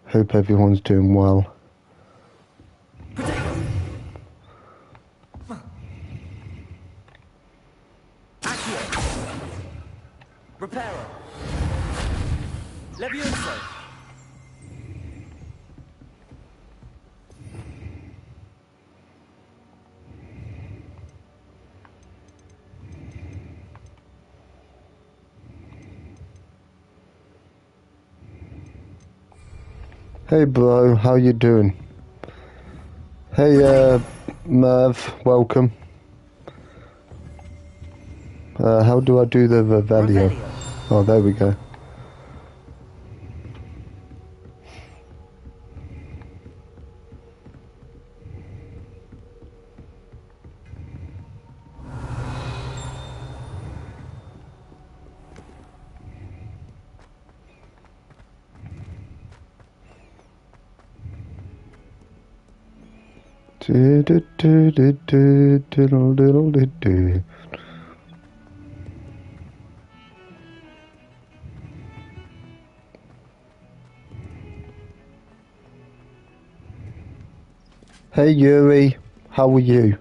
Hope everyone's doing well. Reparo. Levioso. Hey bro, how you doing? Hey Merv, welcome. How do I do the Revelio? Oh, there we go. Do do do do do diddle diddle do do. Hey Yuri, how are you?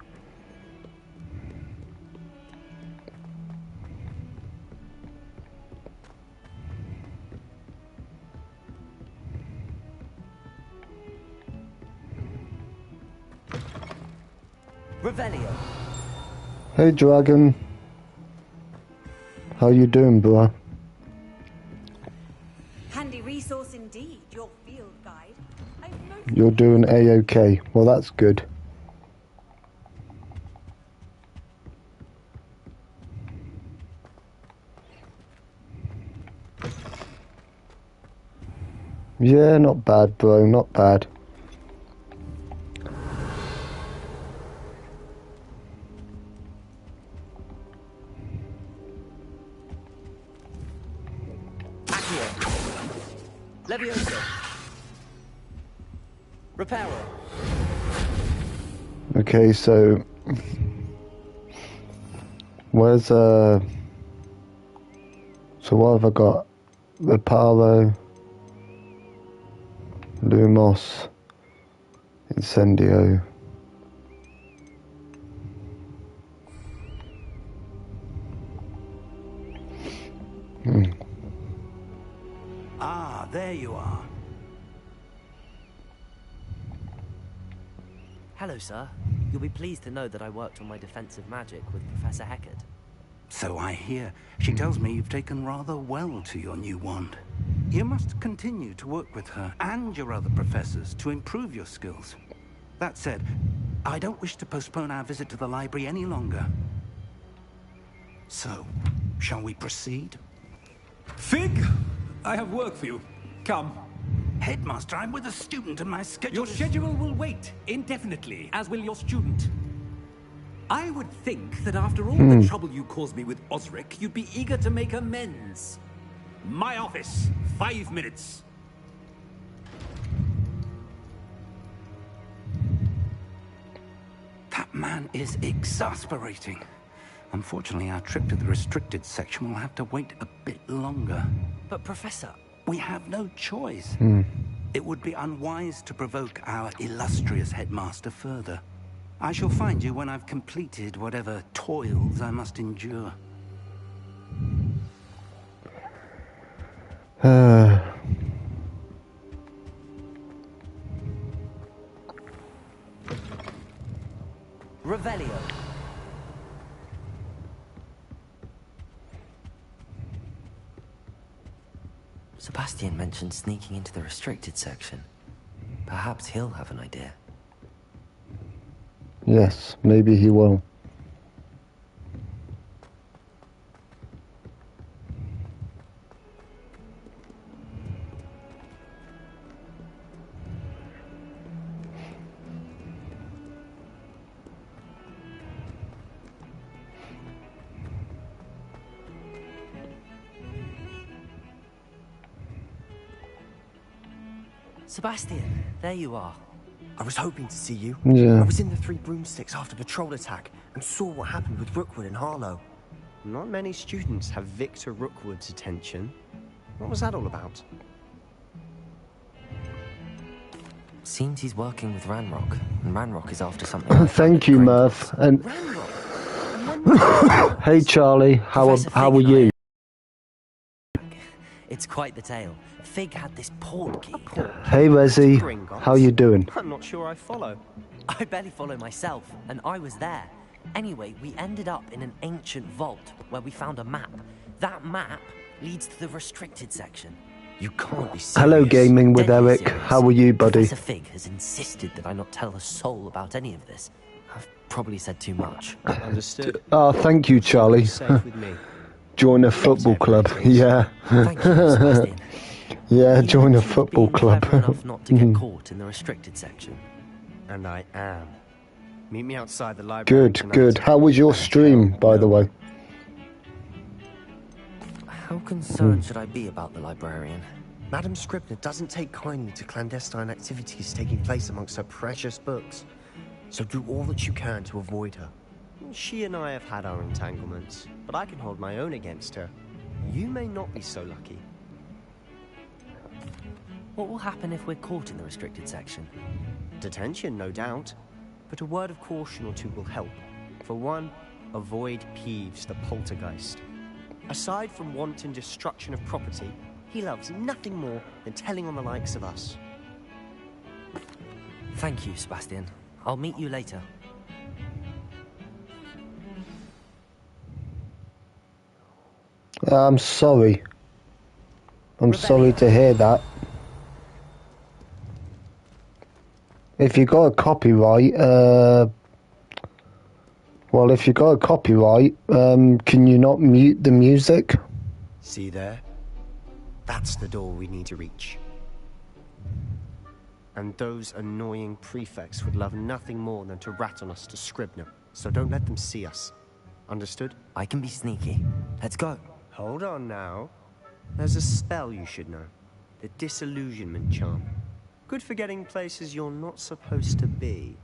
Revelio. Hey Dragon, how you doing, bro? Handy resource indeed, your field guide. You're doing A-OK. Well, that's good. Yeah, not bad, bro, not bad. Levioso. Reparo. Okay, so where's so what have I got? Reparo, Lumos, Incendio. Ah, there you are. Hello, sir. You'll be pleased to know that I worked on my defensive magic with Professor Heckard. So I hear. She tells me you've taken rather well to your new wand. You must continue to work with her and your other professors to improve your skills. That said, I don't wish to postpone our visit to the library any longer. So, shall we proceed? Fig, I have work for you. Come. Headmaster, I'm with a student and my schedule Your schedule will wait indefinitely, as will your student. I would think that after all the trouble you caused me with Osric, you'd be eager to make amends. My office, 5 minutes. That man is exasperating. Unfortunately, our trip to the restricted section will have to wait a bit longer. But, Professor... We have no choice. It would be unwise to provoke our illustrious headmaster further. I shall find you when I've completed whatever toils I must endure. Revelio. Sebastian mentioned sneaking into the restricted section. Perhaps he'll have an idea. Yes, maybe he will. Sebastian, there you are. I was hoping to see you. Yeah. I was in the Three Broomsticks after the troll attack and saw what happened with Rookwood and Harlow. Not many students have Victor Rookwood's attention. What was that all about? Seems he's working with Ranrock, and Ranrock is after something. Thank you, Murph. And hey, Charlie, how are you? It's quite the tale. Fig had this port key. Hey, Resi, how you doing? I'm not sure I follow. I barely follow myself, and I was there. Anyway, we ended up in an ancient vault where we found a map. That map leads to the restricted section. You can't be serious. Hello, Gaming with Deadly Eric. serious. How are you, buddy? Professor Fig has insisted that I not tell a soul about any of this. I've probably said too much. Understood. Oh, thank you, Charlie. Safe with me. Join a football club. Yeah. Thank you, Sebastian. Yeah, You join a mentioned football being club. clever enough not to get caught in the restricted section. And I am. Meet me outside the library. Good, good. How was your stream, by the way? How concerned should I be about the librarian? Madam Scribner doesn't take kindly to clandestine activities taking place amongst her precious books. So do all that you can to avoid her. She and I have had our entanglements, but I can hold my own against her. You may not be so lucky. What will happen if we're caught in the restricted section? Detention, no doubt. But a word of caution or two will help. For one, avoid Peeves the poltergeist. Aside from wanton destruction of property, he loves nothing more than telling on the likes of us. Thank you, Sebastian. I'll meet you later. I'm sorry. I'm sorry to hear that. If you got a copyright, well, if you got a copyright, can you not mute the music? See there? That's the door we need to reach. And those annoying prefects would love nothing more than to rat on us to Scribner, so don't let them see us. Understood? I can be sneaky. Let's go. Hold on now. There's a spell you should know. The disillusionment charm. Good for getting places you're not supposed to be.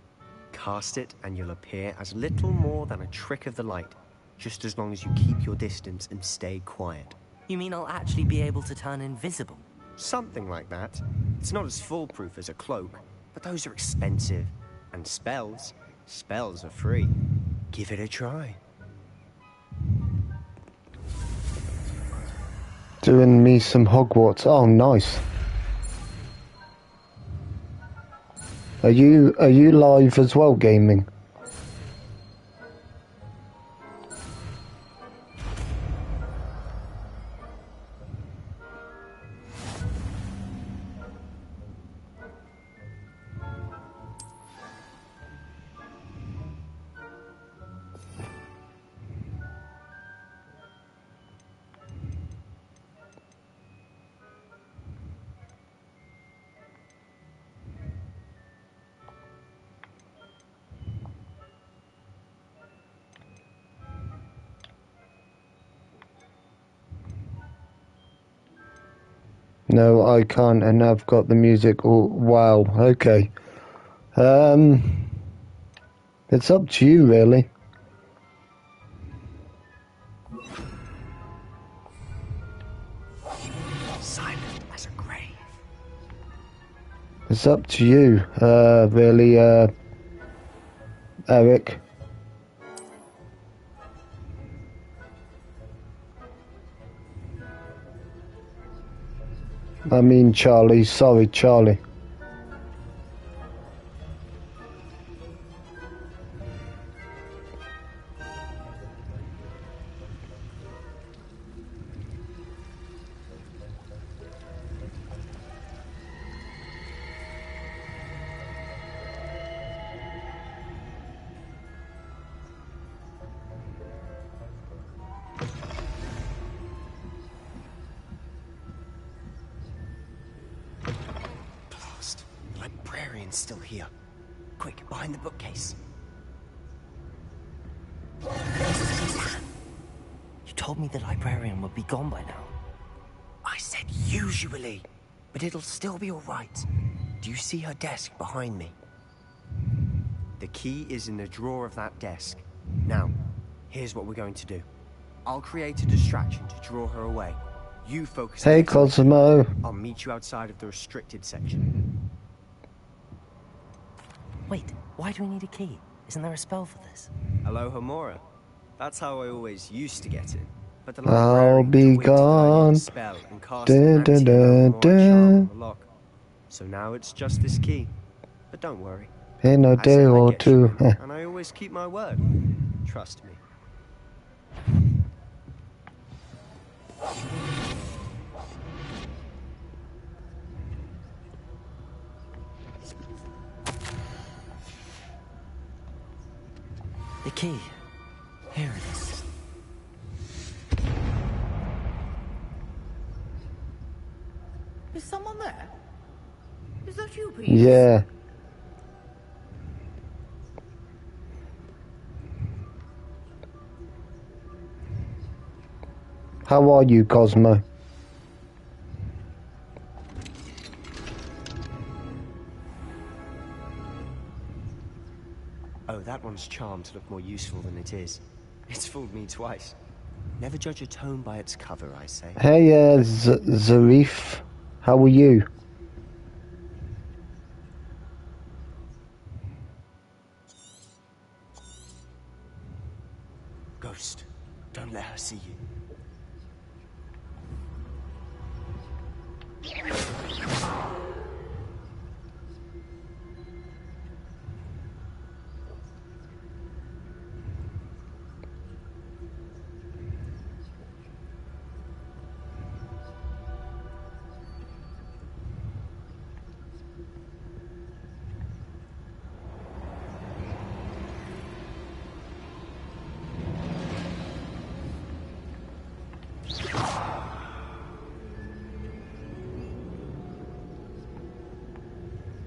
Cast it and you'll appear as little more than a trick of the light, just as long as you keep your distance and stay quiet. You mean I'll actually be able to turn invisible? Something like that. It's not as foolproof as a cloak, but those are expensive. And spells are free. Give it a try. Doing me some Hogwarts. Oh, nice. Are you live as well, Gaming? No, I can't, and I've got the music all... Wow, okay. It's up to you, really. Silent as a grave. It's up to you, really, Eric. I mean Charlie, sorry Charlie. Still here. Quick, behind the bookcase. You told me the librarian would be gone by now. I said usually, but it'll still be all right. Do you see her desk behind me? The key is in the drawer of that desk. Now, here's what we're going to do. I'll create a distraction to draw her away. You focus... Hey, Cosmo. I'll meet you outside of the restricted section. Wait, why do we need a key? Isn't there a spell for this? Aloha Mora. That's how I always used to get in. But the I'll librarian be twigged that I needed gone. a spell and cast Da, an da, anti-Aloha da, Mora charm on da. the lock. So now it's just this key. But don't worry. In a I day said I'd or get you two. in, and I always keep my word. Trust me. The key. Here it is. Is someone there? Is that you, Pete? Yeah. How are you, Cosmo? Oh, that one's charmed to look more useful than it is. It's fooled me twice. Never judge a tome by its cover, I say. Hey, Zarif. How are you? Ghost, don't let her see you.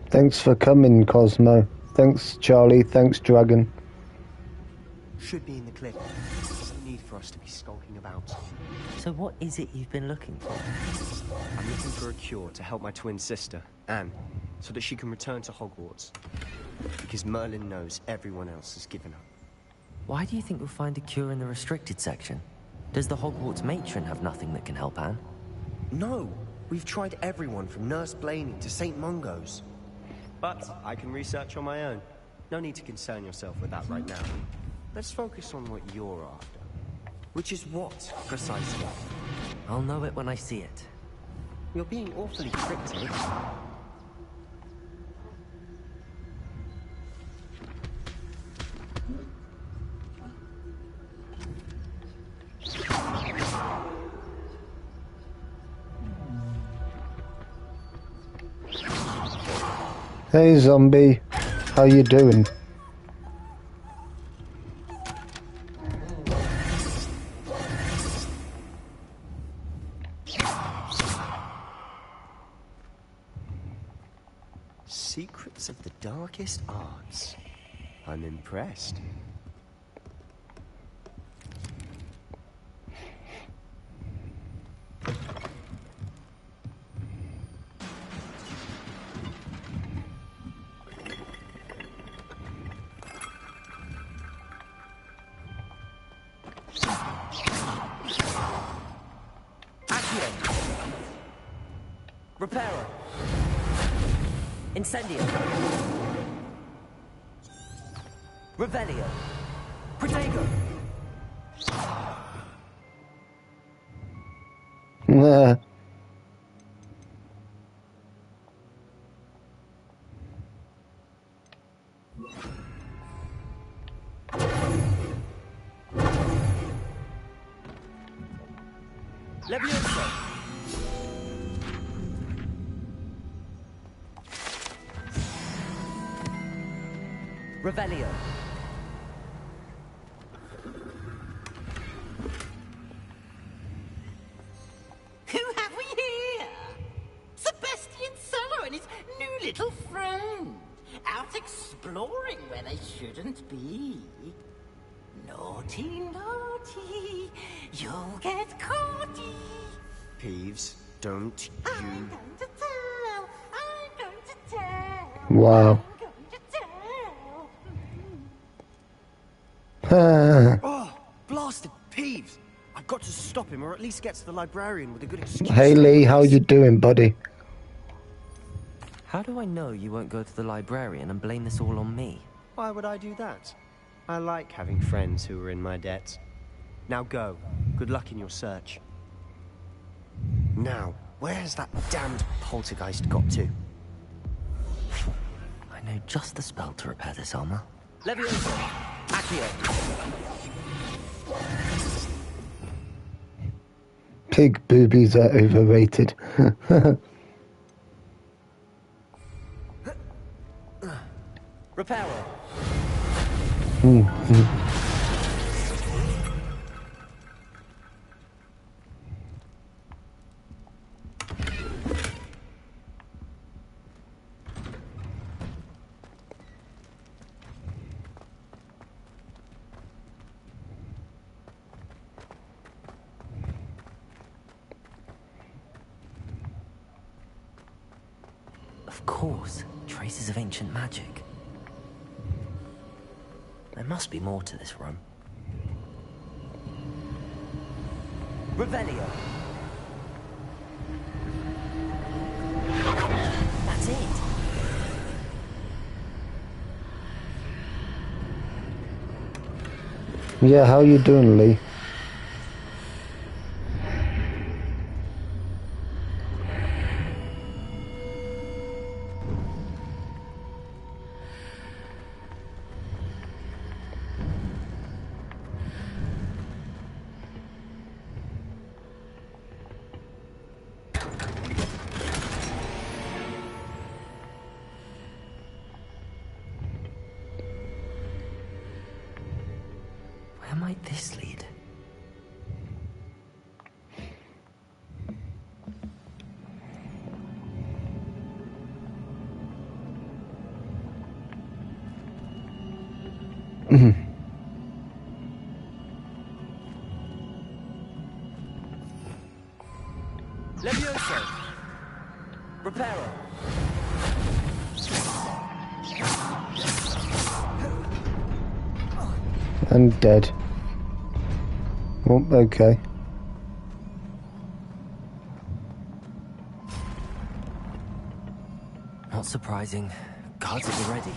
Thanks for coming, Cosmo. Thanks, Charlie. Thanks, Dragon. Should be in the cliff. There's no need for us to be skulking about. So what is it you've been looking for? I'm looking for a cure to help my twin sister, Anne, so that she can return to Hogwarts. Because Merlin knows everyone else has given up. Why do you think we'll find a cure in the restricted section? Does the Hogwarts matron have nothing that can help Anne? No! We've tried everyone from Nurse Blaney to St. Mungo's. But I can research on my own. No need to concern yourself with that right now. Let's focus on what you're after. Which is what, precisely? I'll know it when I see it. You're being awfully cryptic. Hey, zombie. How you doing? Secrets of the darkest arts. I'm impressed. Reparo. Incendio. Revelio. Protego. Nah. Levioso. Revelio. Who have we here? Sebastian Solo and his new little friend. Out exploring where they shouldn't be. Naughty, naughty. You'll get caughty. Peeves, don't I'm you... going to tell. I'm going to tell. Wow. I'm going to tell. Oh, blasted Peeves! I've got to stop him, or at least get to the librarian with a good excuse. Hey, Lee. How you doing, buddy? How do I know you won't go to the librarian and blame this all on me? Why would I do that? I like having friends who are in my debt. Now go. Good luck in your search. Now, where has that damned poltergeist got to? I know just the spell to repair this armor. Leviosa! Accio! Pig boobies are overrated. Reparo! Of course, traces of ancient magic. There must be more to this room. Revelio. That's it. Yeah, how you doing, Lee? Where might this lead? Levioso! Reparo! I'm dead. Oh, okay. Not surprising. Guards at the ready.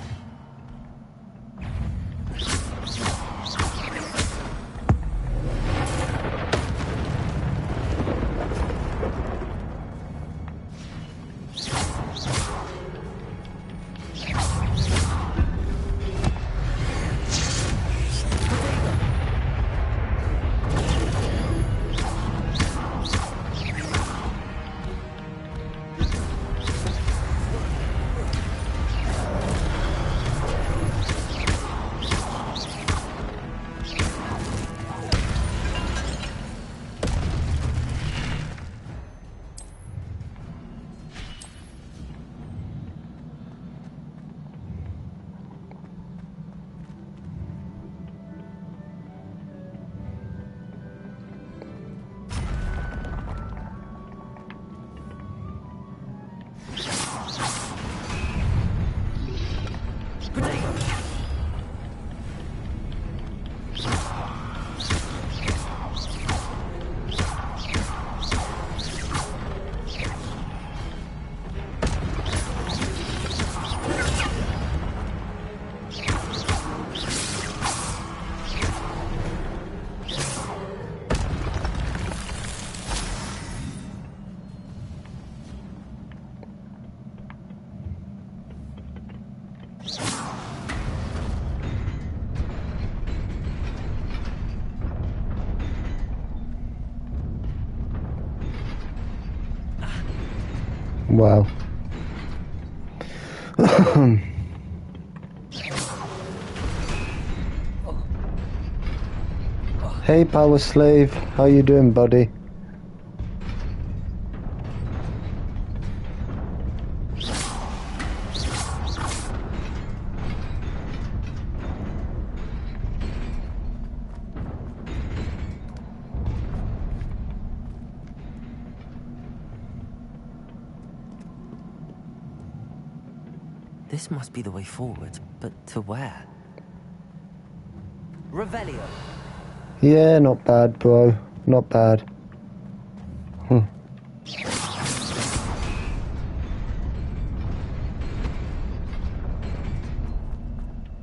Wow. Hey, Power Slave. How you doing, buddy? This must be the way forward, but to where? Revelio. Yeah, not bad, bro. Not bad.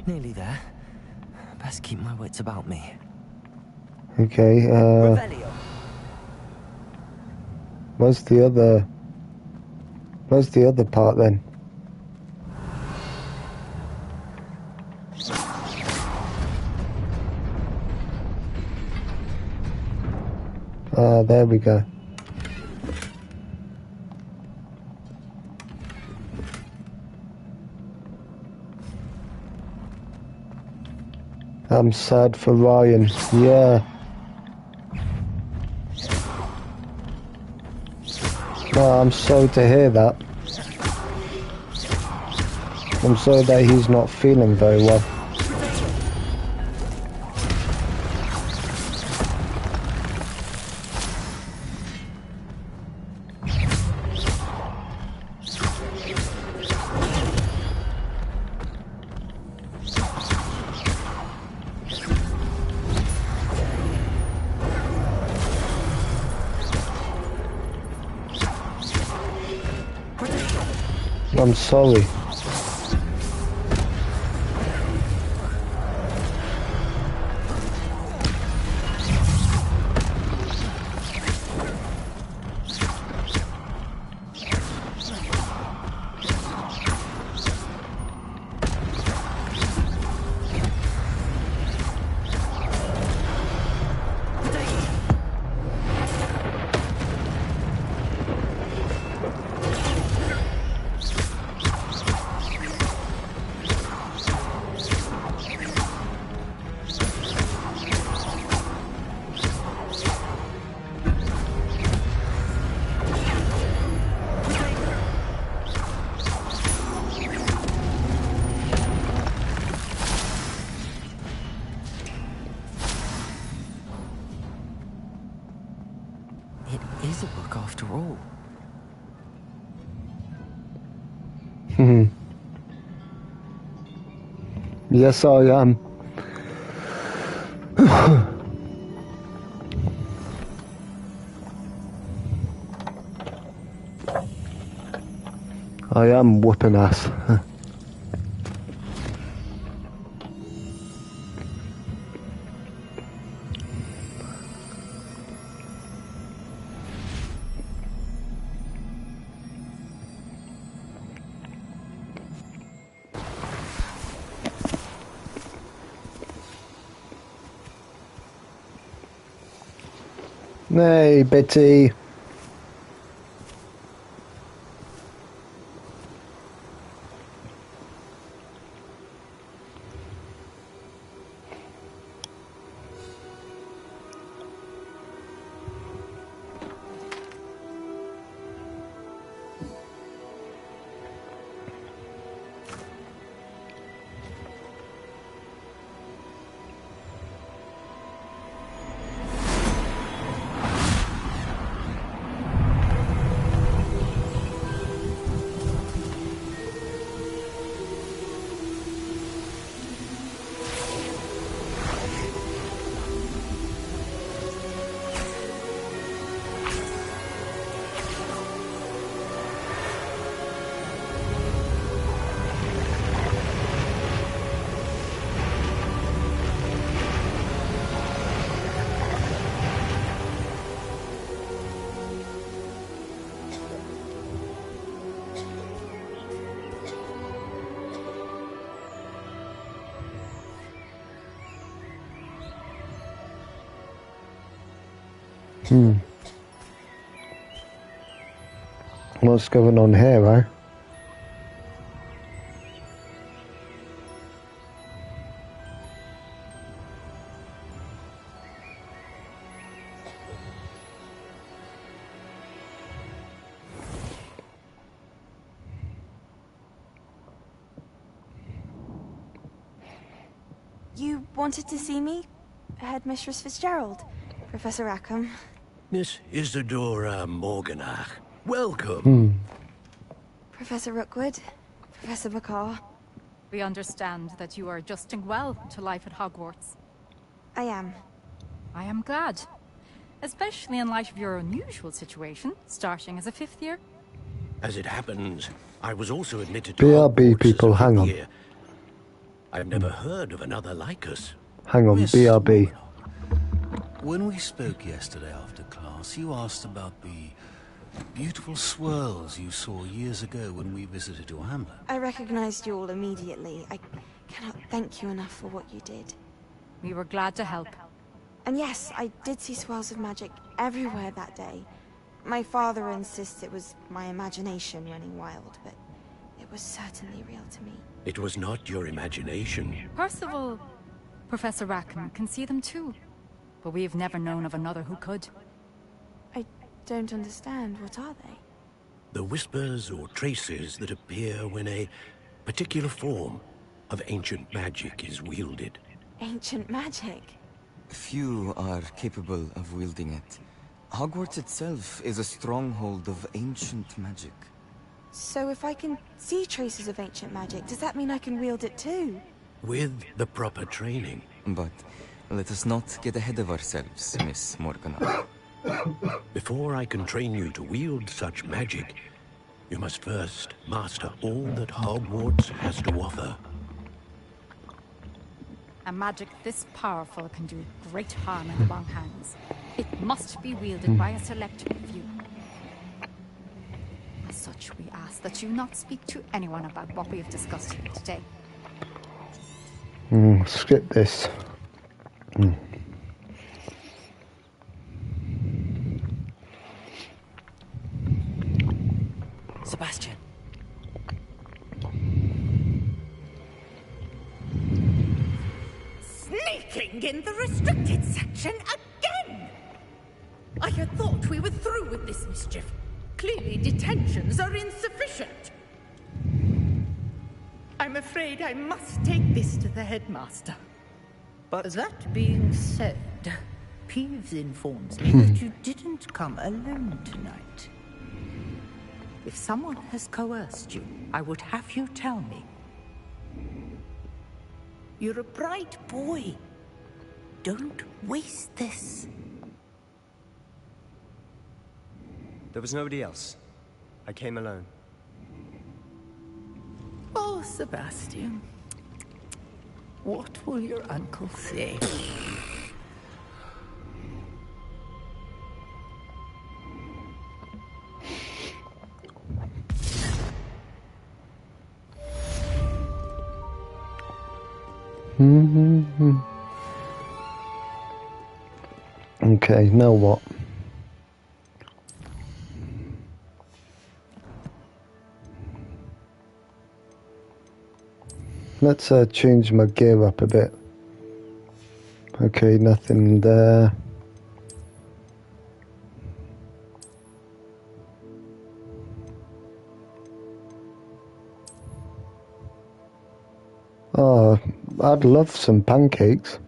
Nearly there. Best keep my wits about me. Okay, Revelio. Where's the other part then? Ah, there we go. I'm sad for Ryan. Yeah. Oh, I'm sorry to hear that. I'm sorry that he's not feeling very well. I'm sorry. It is a book after all. Yes, I am. I am whooping ass. Hey, Betty. What's going on here, eh? You wanted to see me? Headmistress Fitzgerald? Professor Rackham? Miss Isadora Morganach. Welcome. Professor Rookwood? Professor McCaw? We understand that you are adjusting well to life at Hogwarts. I am. I am glad. Especially in light of your unusual situation, starting as a 5th year. As it happens, I was also admitted to BRB Hogwarts people, as a hang 5th on. year. I've never heard of another like us. Hang on, Miss BRB. When we spoke yesterday after class, you asked about the beautiful swirls you saw years ago when we visited your hamlet. I recognized you all immediately. I cannot thank you enough for what you did. We were glad to help. And yes, I did see swirls of magic everywhere that day. My father insists it was my imagination running wild, but it was certainly real to me. It was not your imagination. Percival, Professor Rackham can see them too. But we've never known of another who could. I don't understand. What are they? The whispers or traces that appear when a particular form of ancient magic is wielded. Ancient magic? Few are capable of wielding it. Hogwarts itself is a stronghold of ancient magic. So if I can see traces of ancient magic, does that mean I can wield it too? With the proper training. But let us not get ahead of ourselves, Miss Morgana. Before I can train you to wield such magic, you must first master all that Hogwarts has to offer. A magic this powerful can do great harm in the wrong hands. It must be wielded by a select few. As such, we ask that you not speak to anyone about what we have discussed here today. Skip this. Sebastian. Sneaking in the restricted section again! I had thought we were through with this mischief. Clearly detentions are insufficient. I'm afraid I must take this to the headmaster. But that being said, Peeves informs me that you didn't come alone tonight. If someone has coerced you, I would have you tell me. You're a bright boy. Don't waste this. There was nobody else. I came alone. Oh, Sebastian. What will your uncle say? Okay, now what? Let's change my gear up a bit. Okay, nothing there. Oh, I'd love some pancakes.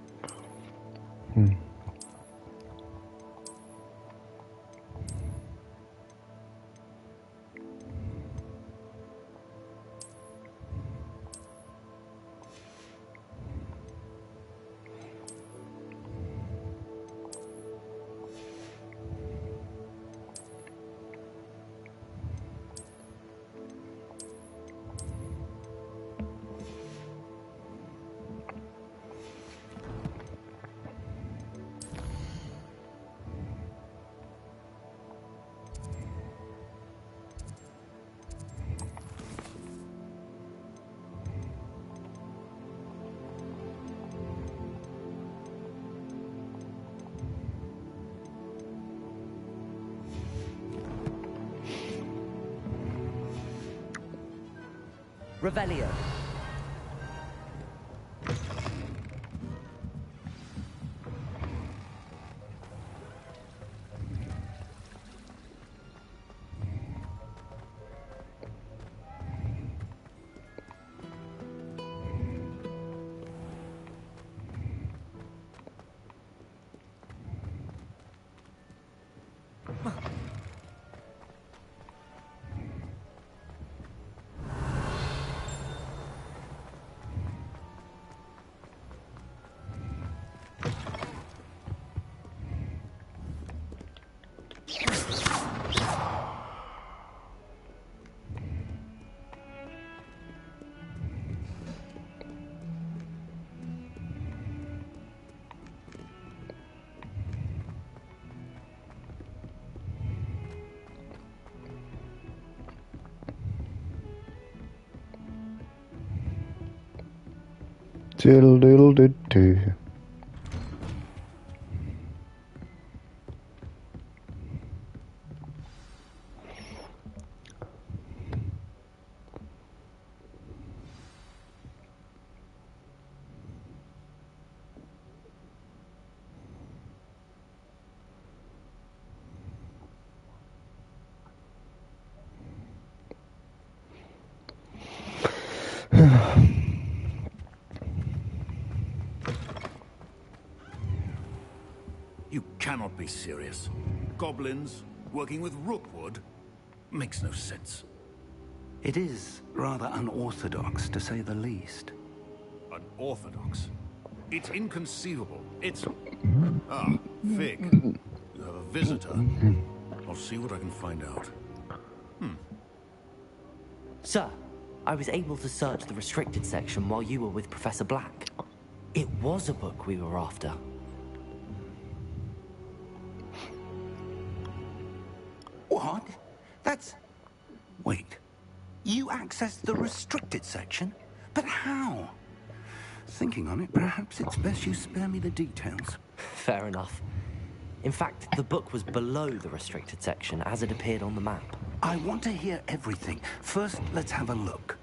Revelio. Diddle diddle did do. You cannot be serious. Goblins working with Rookwood makes no sense. It is rather unorthodox, to say the least. Unorthodox? It's inconceivable. It's... Ah, Fig. You have a visitor. I'll see what I can find out. Sir, I was able to search the restricted section while you were with Professor Black. It was a book we were after. What? That's... Wait. You accessed the restricted section? But how? Thinking on it, perhaps it's best you spare me the details. Fair enough. In fact, the book was below the restricted section as it appeared on the map. I want to hear everything. First, let's have a look.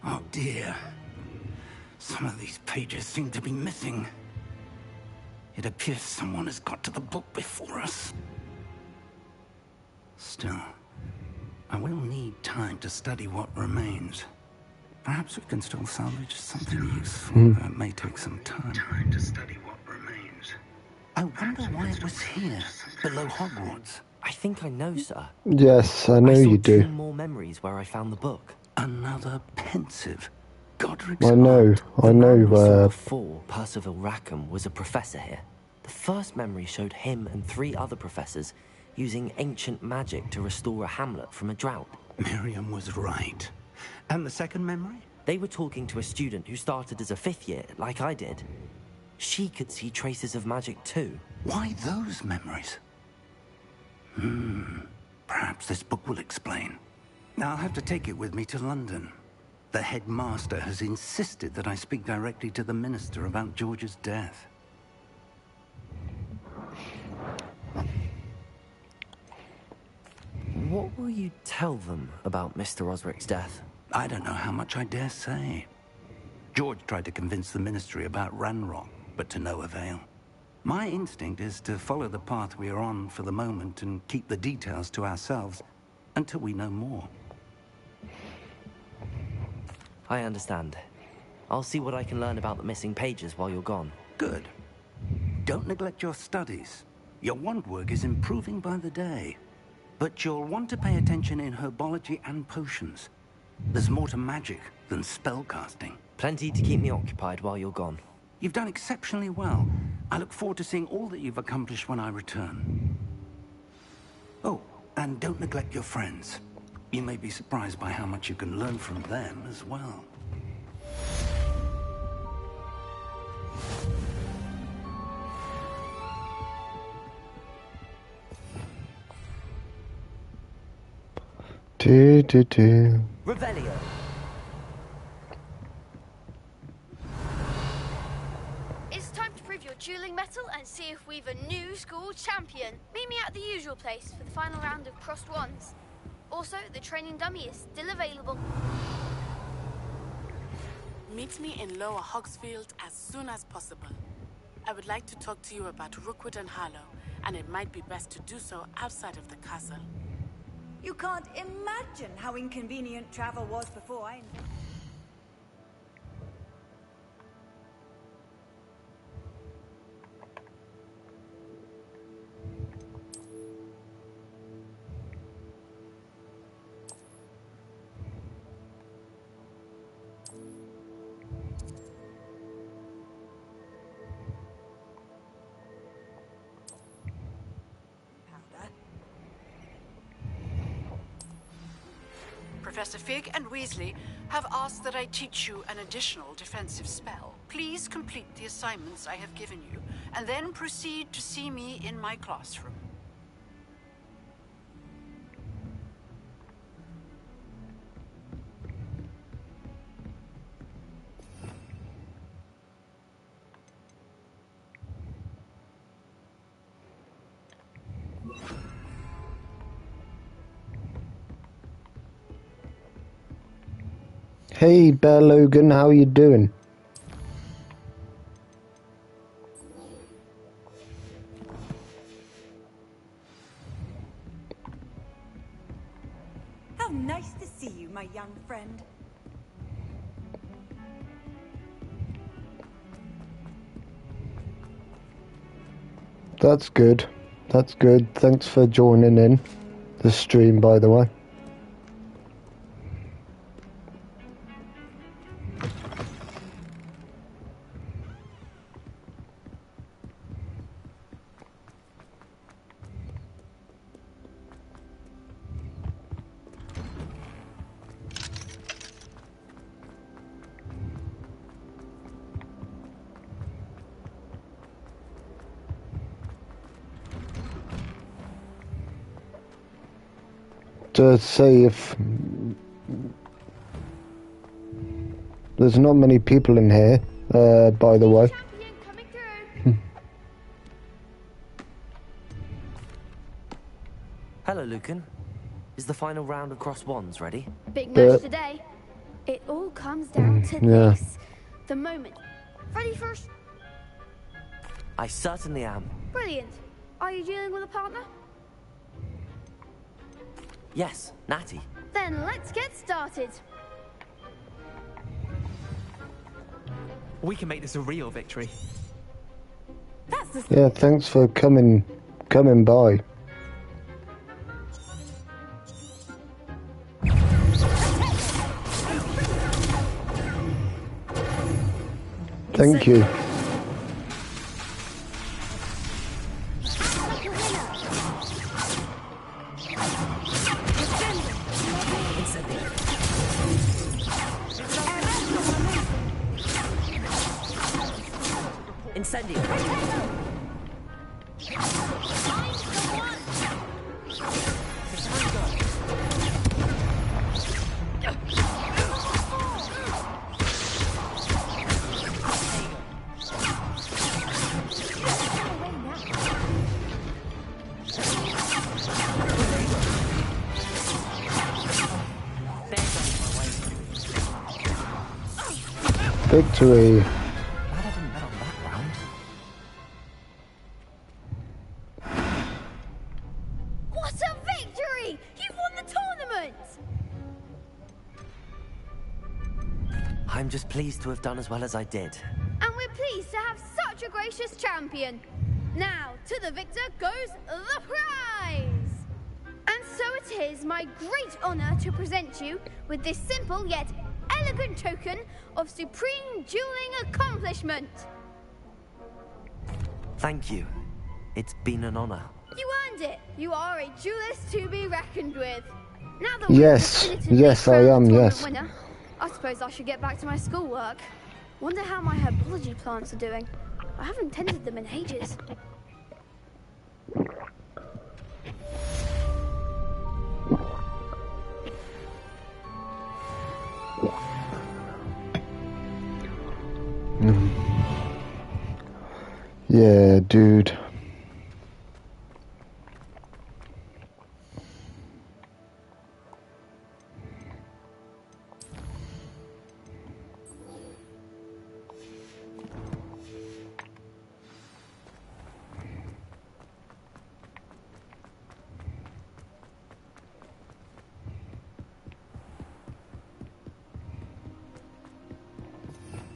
Oh dear. Some of these pages seem to be missing. It appears someone has got to the book before us. Still, I will need time to study what remains. Perhaps we can still salvage something useful. That may take some time. Time to study what remains. I wonder why it was here, below Hogwarts. I think I know, sir. Yes, I know I saw you do. 2 more memories where I found the book. Another pensive. Godric's I know. The man we saw Where. before, Percival Rackham, was a professor here. The first memory showed him and 3 other professors using ancient magic to restore a hamlet from a drought. Miriam was right. And the second memory? They were talking to a student who started as a 5th year, like I did. She could see traces of magic too. Why those memories? Perhaps this book will explain. I'll have to take it with me to London. The headmaster has insisted that I speak directly to the minister about George's death. What will you tell them about Mr. Osric's death? I don't know how much I dare say. George tried to convince the ministry about Ranrock, but to no avail. My instinct is to follow the path we are on for the moment and keep the details to ourselves until we know more. I understand. I'll see what I can learn about the missing pages while you're gone. Good. Don't neglect your studies. Your wand work is improving by the day. But you'll want to pay attention in herbology and potions. There's more to magic than spellcasting. Plenty to keep me occupied while you're gone. You've done exceptionally well. I look forward to seeing all that you've accomplished when I return. Oh, and don't neglect your friends. You may be surprised by how much you can learn from them as well. Revelio. It's time to prove your dueling mettle and see if we've a new school champion. Meet me at the usual place for the final round of crossed wands. Also, the training dummy is still available. Meet me in Lower Hogsfield as soon as possible. I would like to talk to you about Rookwood and Harlow, and it might be best to do so outside of the castle. You can't imagine how inconvenient travel was before I... Professor Fig and Weasley have asked that I teach you an additional defensive spell. Please complete the assignments I have given you, and then proceed to see me in my classroom. Hey, Bear Logan, how you doing? How nice to see you, my young friend. That's good. That's good. Thanks for joining in the stream, by the way. To say if there's not many people in here, by the way. Hello, Lucan. Is the final round of crossed wands ready? Big match today. It all comes down to this. The moment. Ready first? I certainly am. Brilliant. Are you dealing with a partner? Yes, Natty. Then let's get started. We can make this a real victory. Yeah, thanks for coming by. Thank you. Incendio. Victory. What a victory! You've won the tournament! I'm just pleased to have done as well as I did. And we're pleased to have such a gracious champion. Now, to the victor goes the prize! And so it is my great honor to present you with this simple yet elegant token of supreme dueling accomplishment. Thank you. It's been an honor. You earned it. You are a duelist to be reckoned with. Now that Yes, yes, I am. Yes. Winner, I suppose I should get back to my schoolwork. Wonder how my herbology plants are doing. I haven't tended them in ages. Yeah, dude.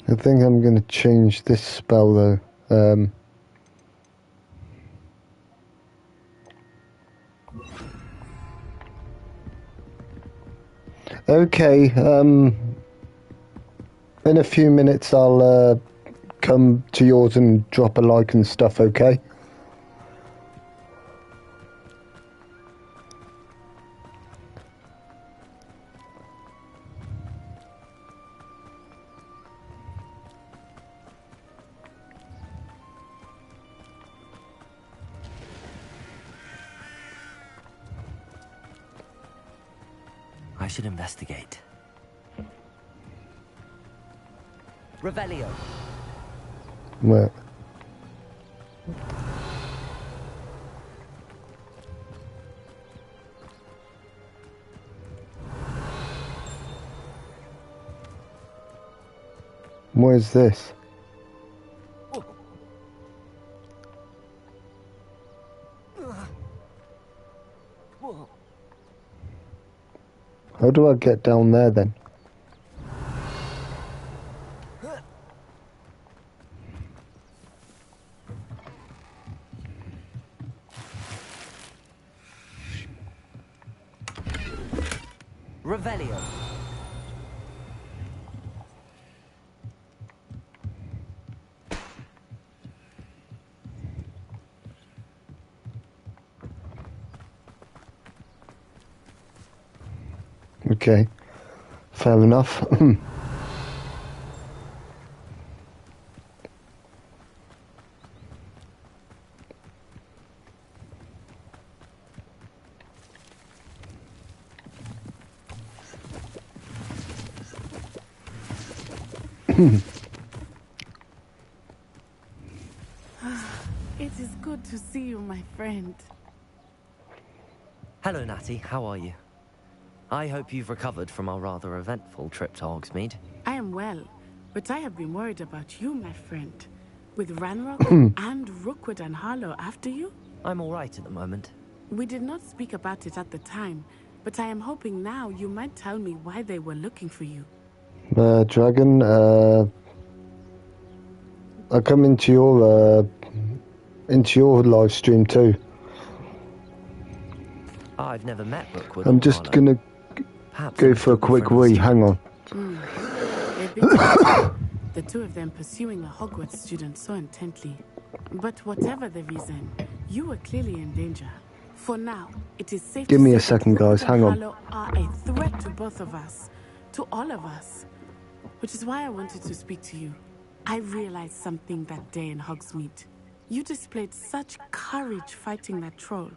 I think I'm going to change this spell though. Okay, in a few minutes I'll come to yours and drop a like and stuff, okay? should investigate. Revelio. Where? Where's this? How do I get down there then? Revelio. Okay, fair enough. It is good to see you, my friend. Hello, Natty. How are you? I hope you've recovered from our rather eventful trip to Hogsmeade. I am well, but I have been worried about you, my friend. With Ranrock and Rookwood and Harlow after you? I'm all right at the moment. We did not speak about it at the time, but I am hoping now you might tell me why they were looking for you. Dragon, I come into your live stream too. I've never met Rookwood. I'm just Harlow. gonna go for a quick wee. Hang on. They've been the two of them pursuing a Hogwarts student so intently. But whatever the reason, you were clearly in danger. For now, it is safe. Give me to a say second, that guys. Hang on. Harlow are a threat to both of us, to all of us. Which is why I wanted to speak to you. I realized something that day in Hogsmeade. You displayed such courage fighting that troll.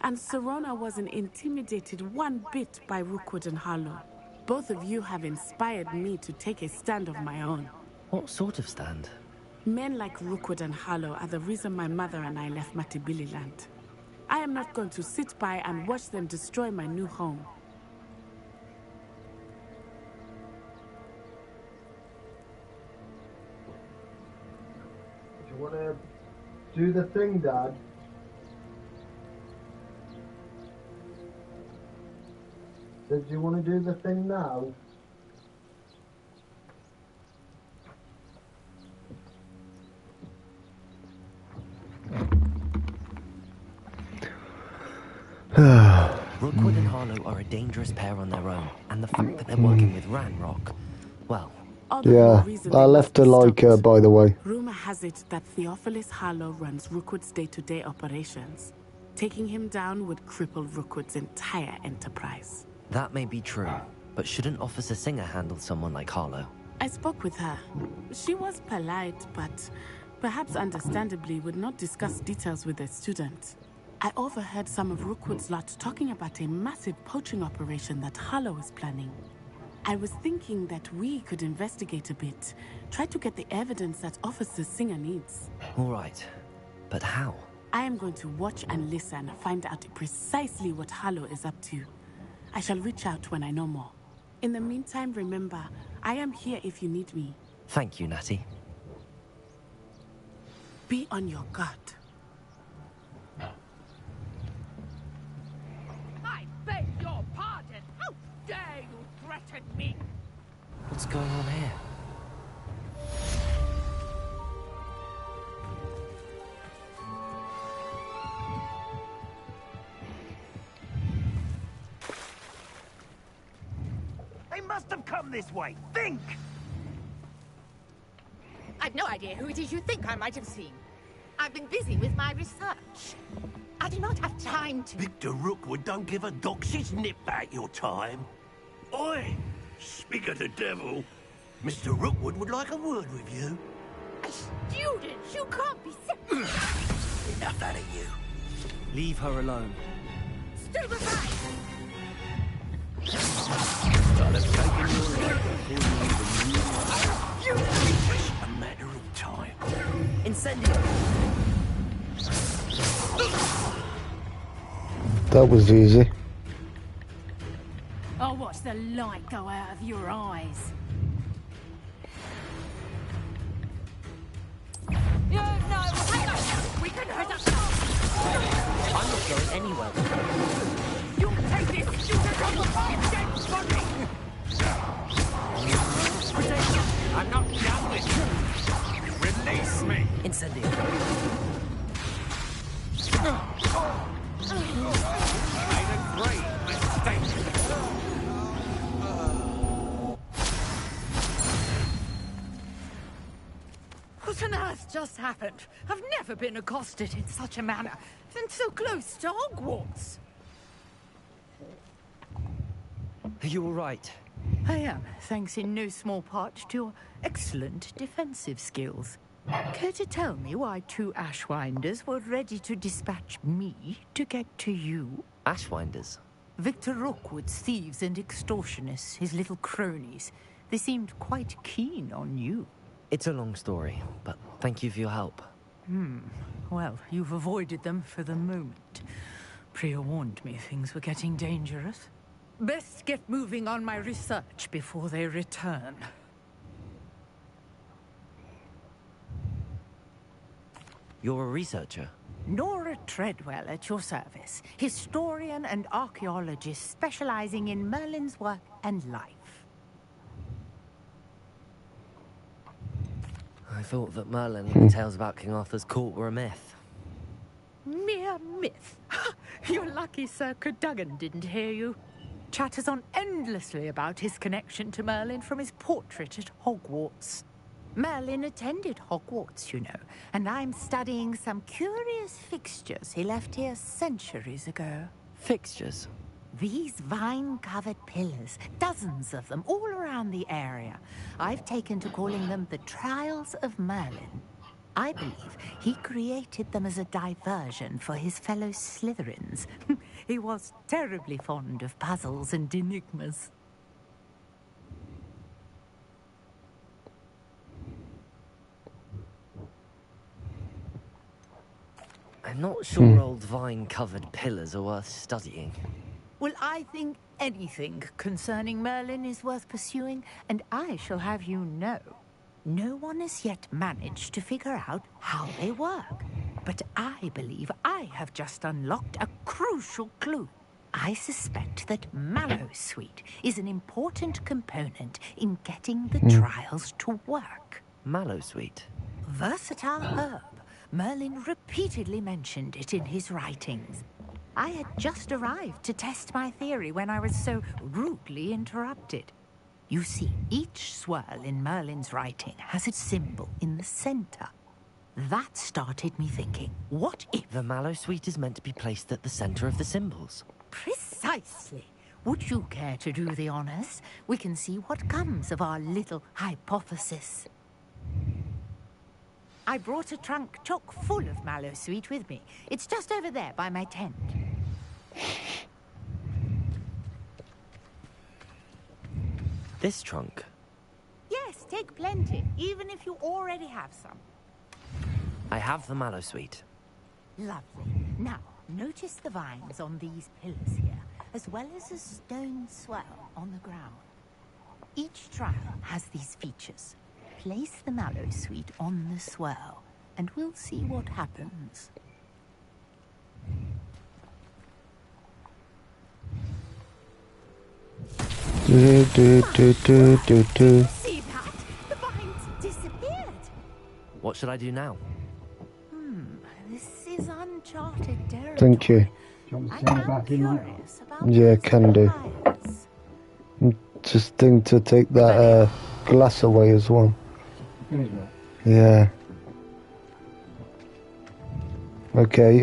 And Serona wasn't intimidated one bit by Rookwood and Harlow. Both of you have inspired me to take a stand of my own. What sort of stand? Men like Rookwood and Harlow are the reason my mother and I left Matibili land. I am not going to sit by and watch them destroy my new home. Do you want to do the thing, Dad? Do you want to do the thing now? Rookwood and Harlow are a dangerous pair on their own, and the fact that they're working with Ranrock, well... Yeah, I left her like her, by the way. Rumor has it that Theophilus Harlow runs Rookwood's day-to-day operations. Taking him down would cripple Rookwood's entire enterprise. That may be true, but shouldn't Officer Singer handle someone like Harlow? I spoke with her. She was polite, but perhaps understandably would not discuss details with a student. I overheard some of Rookwood's lot talking about a massive poaching operation that Harlow is planning. I was thinking that we could investigate a bit, try to get the evidence that Officer Singer needs. All right, but how? I am going to watch and listen, find out precisely what Harlow is up to. I shall reach out when I know more. In the meantime, remember, I am here if you need me. Thank you, Natty. Be on your guard. I beg your pardon. How dare you threaten me? What's going on here? They must have come this way. Think! I've no idea who it is you think I might have seen. I've been busy with my research. I do not have time to... Victor Rookwood don't give a doxy's nip back your time. Oi! Speak of the devil. Mr. Rookwood would like a word with you. Students, you can't be... Enough out of you. Leave her alone. Stupefy! I'll have taken your life before you even knew. Just a matter of time. Incendio! That was easy. I'll watch the light go out of your eyes. You know, hang on. We can head up now. I'm not going anywhere. You take this. You can come with my dead body. I'm not done with you. Release me. Incendio. I made a great mistake. What on earth just happened? I've never been accosted in such a manner, and so close to Hogwarts. Are you all right? I am, thanks in no small part to your excellent defensive skills. Care to tell me why 2 Ashwinders were ready to dispatch me to get to you? Ashwinders? Victor Rookwood's thieves and extortionists, his little cronies. They seemed quite keen on you. It's a long story, but thank you for your help. Well, you've avoided them for the moment. Priya warned me things were getting dangerous. Best get moving on my research before they return. You're a researcher? Nora Treadwell at your service. Historian and archaeologist specializing in Merlin's work and life. I thought that Merlin and the tales about King Arthur's court were a myth. Mere myth. You're lucky Sir Cadogan didn't hear you. Chatters on endlessly about his connection to Merlin from his portrait at Hogwarts. Merlin attended Hogwarts, you know, and I'm studying some curious fixtures he left here centuries ago. Fixtures? These vine-covered pillars, dozens of them, all around the area. I've taken to calling them the Trials of Merlin. I believe he created them as a diversion for his fellow Slytherins. He was terribly fond of puzzles and enigmas. I'm not sure old vine-covered pillars are worth studying. Well, I think anything concerning Merlin is worth pursuing, and I shall have you know, no one has yet managed to figure out how they work. But I believe I have just unlocked a crucial clue. I suspect that Mallowsweet is an important component in getting the trials to work. Mallowsweet? Versatile herb. Merlin repeatedly mentioned it in his writings. I had just arrived to test my theory when I was so rudely interrupted. You see, each swirl in Merlin's writing has a symbol in the center. That started me thinking, what if... The Mallowsweet is meant to be placed at the center of the symbols. Precisely. Would you care to do the honors? We can see what comes of our little hypothesis. I brought a trunk chock full of Mallowsweet with me. It's just over there by my tent. This trunk? Yes, take plenty, even if you already have some. I have the Mallowsweet. Lovely. Now, notice the vines on these pillars here, as well as a stone swell on the ground. Each trial has these features. Place the Mallowsweet on the swirl, and we'll see what happens. Do. See that? The vines disappeared. What should I do now? This is uncharted territory. Thank you. Yeah, can do. Just think to take that glass away as well. Yeah. Okay,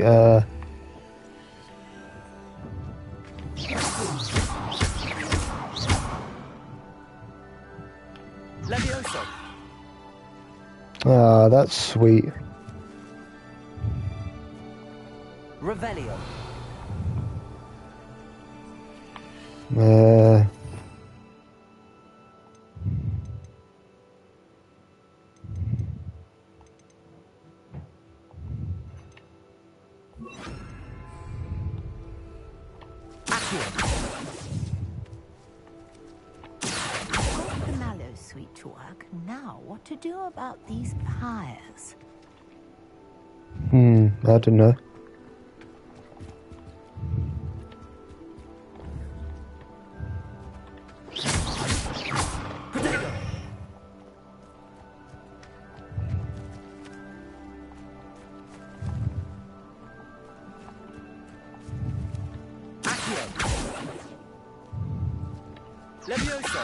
Levioso. Ah, that's sweet. Revelio. The mallow sweet to work. Now, what to do about these pyres? I don't know. Levioso.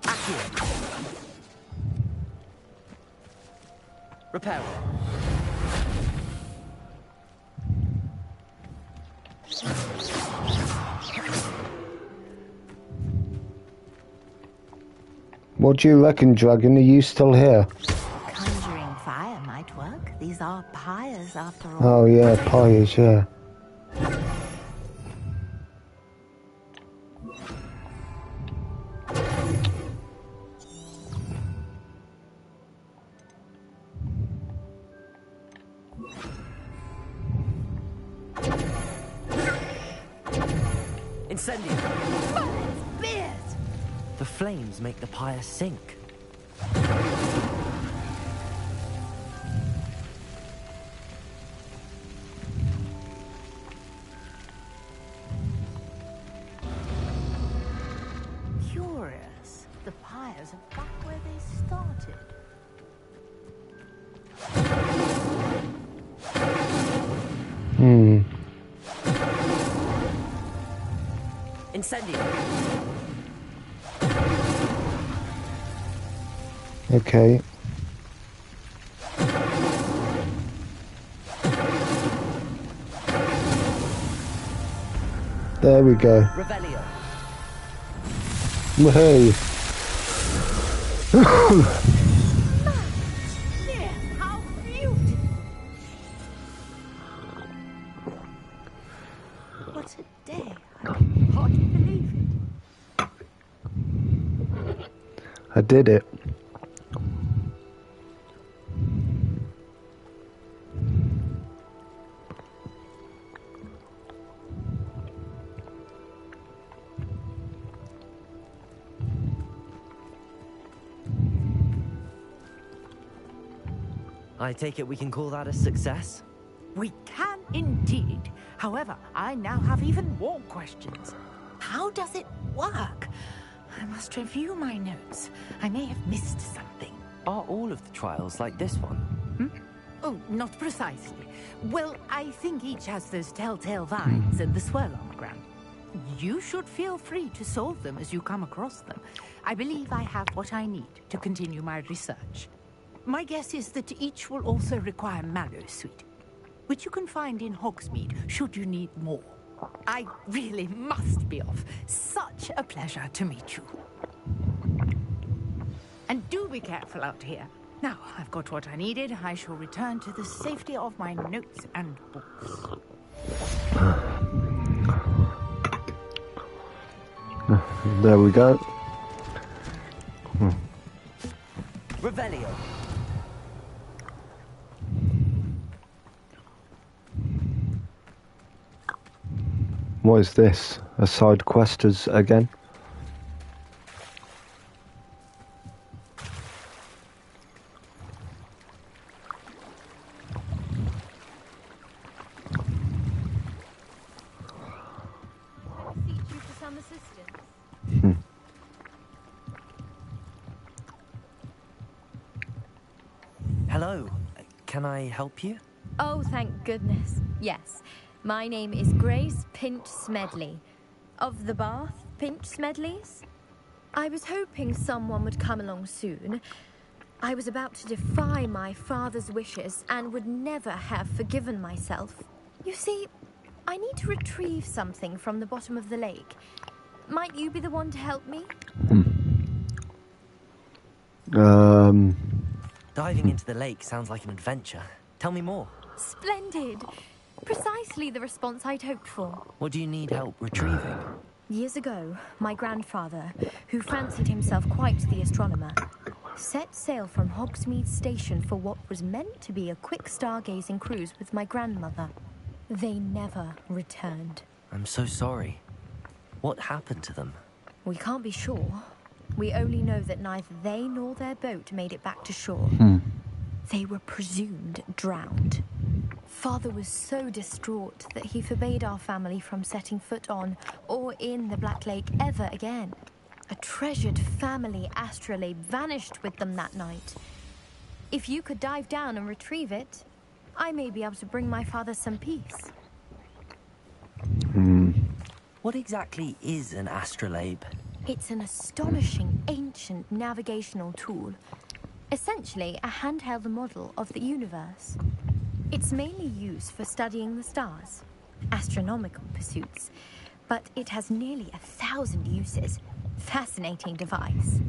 Accio. Reparo. What do you reckon, Dragon? Are you still here? Conjuring fire might work. These are pyres after all. Oh yeah, pyres, yeah. Incendio. Spears! The flames make the pyre sink. Curious. The pyres are back where they started. Incendio. Okay. There we go. Revelio. Hey. How beautiful! What a day. I can hardly believe it. I did it. I take it we can call that a success? We can indeed. However, I now have even more questions. How does it work? I must review my notes. I may have missed something. Are all of the trials like this one? Oh, not precisely. Well, I think each has those telltale vines and the swirl on the ground. You should feel free to solve them as you come across them. I believe I have what I need to continue my research. My guess is that each will also require mallow sweet, which you can find in Hogsmeade should you need more. I really must be off. Such a pleasure to meet you. And do be careful out here. Now, I've got what I needed. I shall return to the safety of my notes and books. There we go. Revelio. What is this? A side quest again? Seek you for some assistance. Hello. Can I help you? Oh, thank goodness. Yes. My name is Grace Pinch Smedley. Of the Bath Pinch Smedleys? I was hoping someone would come along soon. I was about to defy my father's wishes and would never have forgiven myself. You see, I need to retrieve something from the bottom of the lake. Might you be the one to help me? Diving into the lake sounds like an adventure. Tell me more. Splendid. Precisely the response I'd hoped for. What do you need help retrieving? Years ago, my grandfather, who fancied himself quite the astronomer, set sail from Hogsmeade Station for what was meant to be a quick stargazing cruise with my grandmother. They never returned. I'm so sorry. What happened to them? We can't be sure. We only know that neither they nor their boat made it back to shore. They were presumed drowned. Father was so distraught that he forbade our family from setting foot on or in the Black Lake ever again. A treasured family astrolabe vanished with them that night. If you could dive down and retrieve it, I may be able to bring my father some peace. What exactly is an astrolabe? It's an astonishing ancient navigational tool. Essentially, a handheld model of the universe. It's mainly used for studying the stars, astronomical pursuits, but it has nearly 1,000 uses. Fascinating device.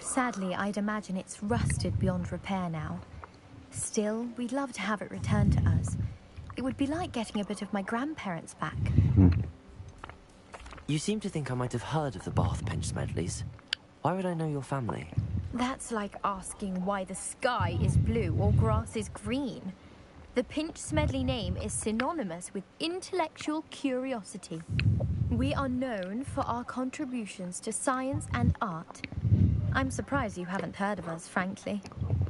Sadly, I'd imagine it's rusted beyond repair now. Still, we'd love to have it returned to us. It would be like getting a bit of my grandparents back. You seem to think I might have heard of the Bath Pinch Smedleys. Why would I know your family? That's like asking why the sky is blue or grass is green. The Pinch Smedley name is synonymous with intellectual curiosity. We are known for our contributions to science and art. I'm surprised you haven't heard of us, frankly.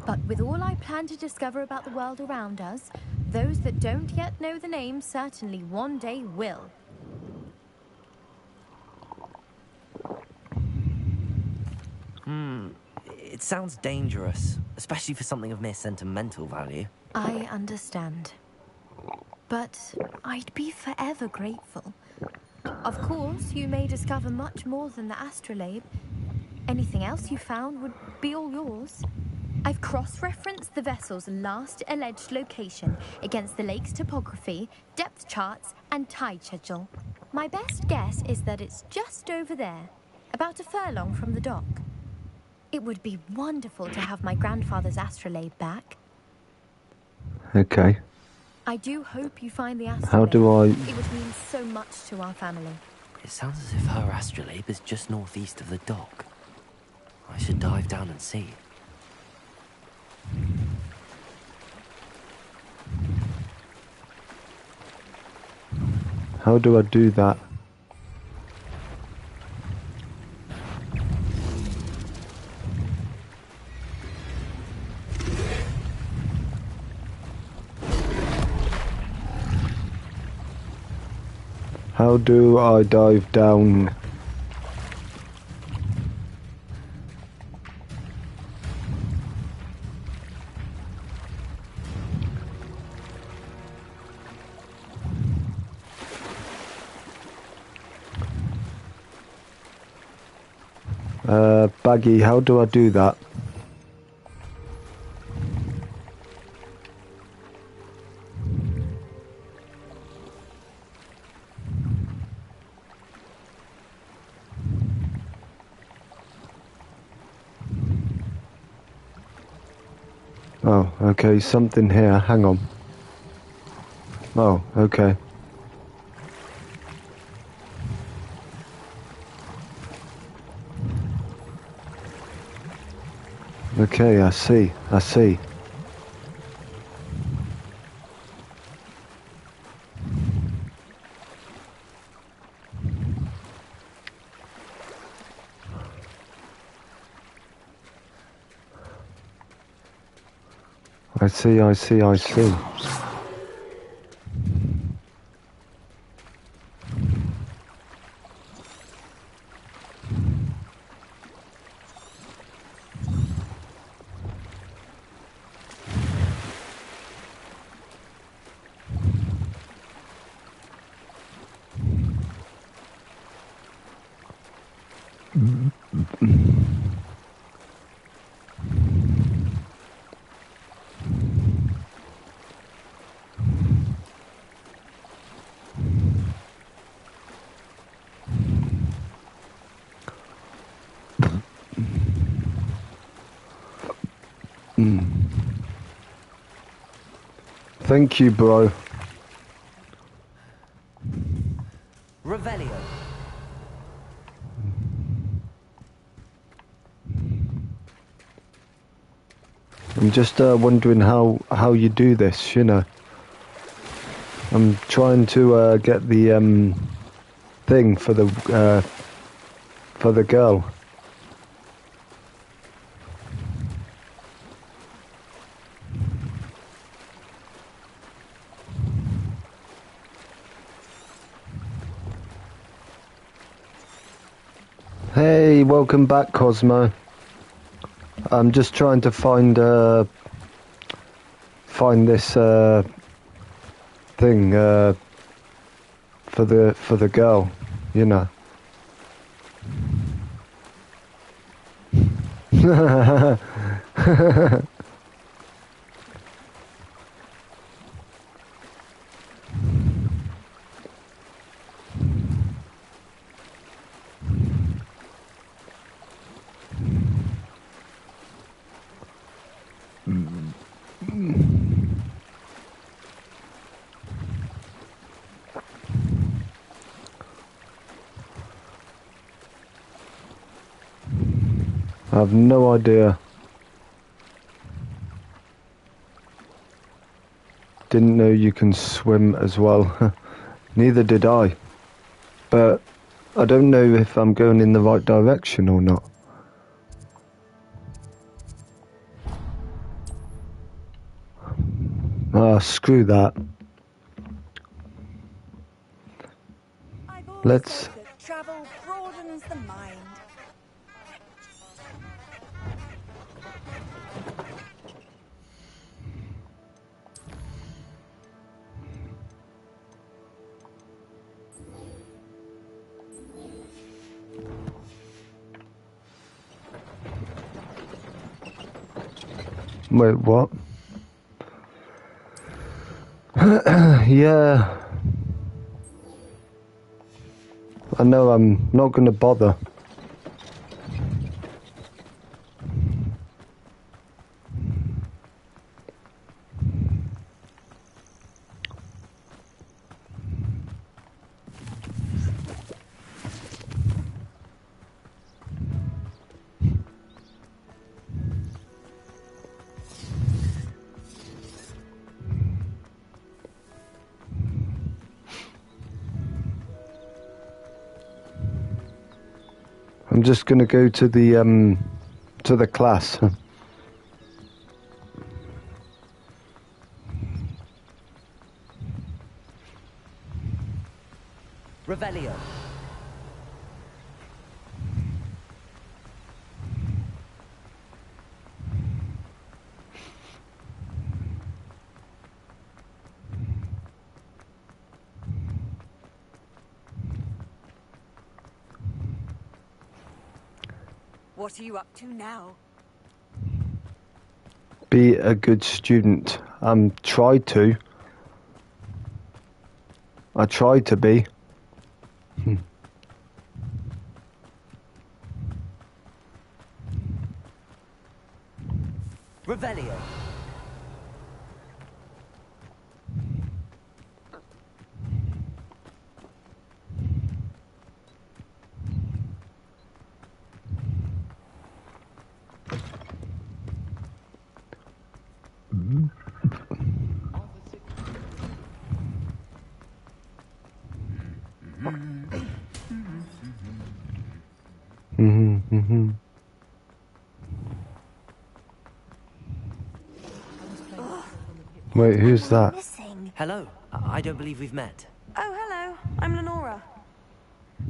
But with all I plan to discover about the world around us, those that don't yet know the name certainly one day will. It sounds dangerous, especially for something of mere sentimental value. I understand. But I'd be forever grateful. Of course, you may discover much more than the astrolabe. Anything else you found would be all yours. I've cross-referenced the vessel's last alleged location against the lake's topography, depth charts, and tide schedule. My best guess is that it's just over there, about a furlong from the dock. It would be wonderful to have my grandfather's astrolabe back. Okay. I do hope you find the astrolabe. How do I... It would mean so much to our family. It sounds as if her astrolabe is just northeast of the dock. I should dive down and see. How do I do that? How do I dive down? Baggy, how do I do that? Oh, okay, something here, hang on. Oh, okay. Okay, I see. I see. Thank you, bro. I'm just wondering how you do this, you know. I'm trying to get the thing for the girl. Hey, welcome back, Cosmo. I'm just trying to find this thing for the girl, you know. I have no idea. Didn't know you can swim as well. Neither did I. But I don't know if I'm going in the right direction or not. Ah, screw that. Let's... Travel broadens the mind. Wait, what? Yeah. I know I'm not going to bother. I'm just going to go to the class. Revelio. What are you up to now? Be a good student. Tried to. I tried to be. Revelio. Wait, who's that? Hello. I don't believe we've met. Oh, hello. I'm Lenora.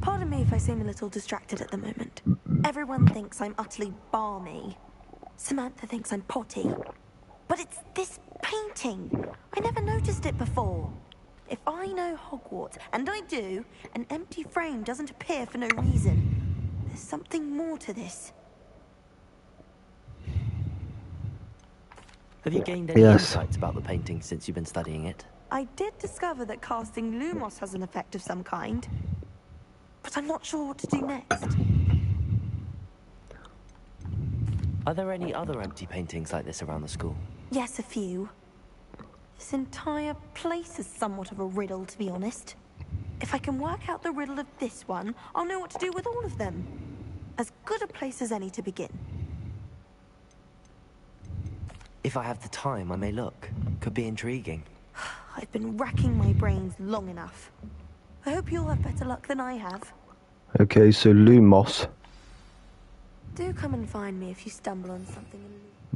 Pardon me if I seem a little distracted at the moment. Everyone thinks I'm utterly balmy. Samantha thinks I'm potty. But it's this painting. I never noticed it before. If I know Hogwarts, and I do, an empty frame doesn't appear for no reason. There's something more to this. Have you gained any insights about the painting since you've been studying it? I did discover that casting Lumos has an effect of some kind. But I'm not sure what to do next. Are there any other empty paintings like this around the school? Yes, a few. This entire place is somewhat of a riddle, to be honest. If I can work out the riddle of this one, I'll know what to do with all of them. As good a place as any to begin. If I have the time, I may look. Could be intriguing. I've been racking my brains long enough. I hope you'll have better luck than I have. Okay, so Lumos. Do come and find me if you stumble on something.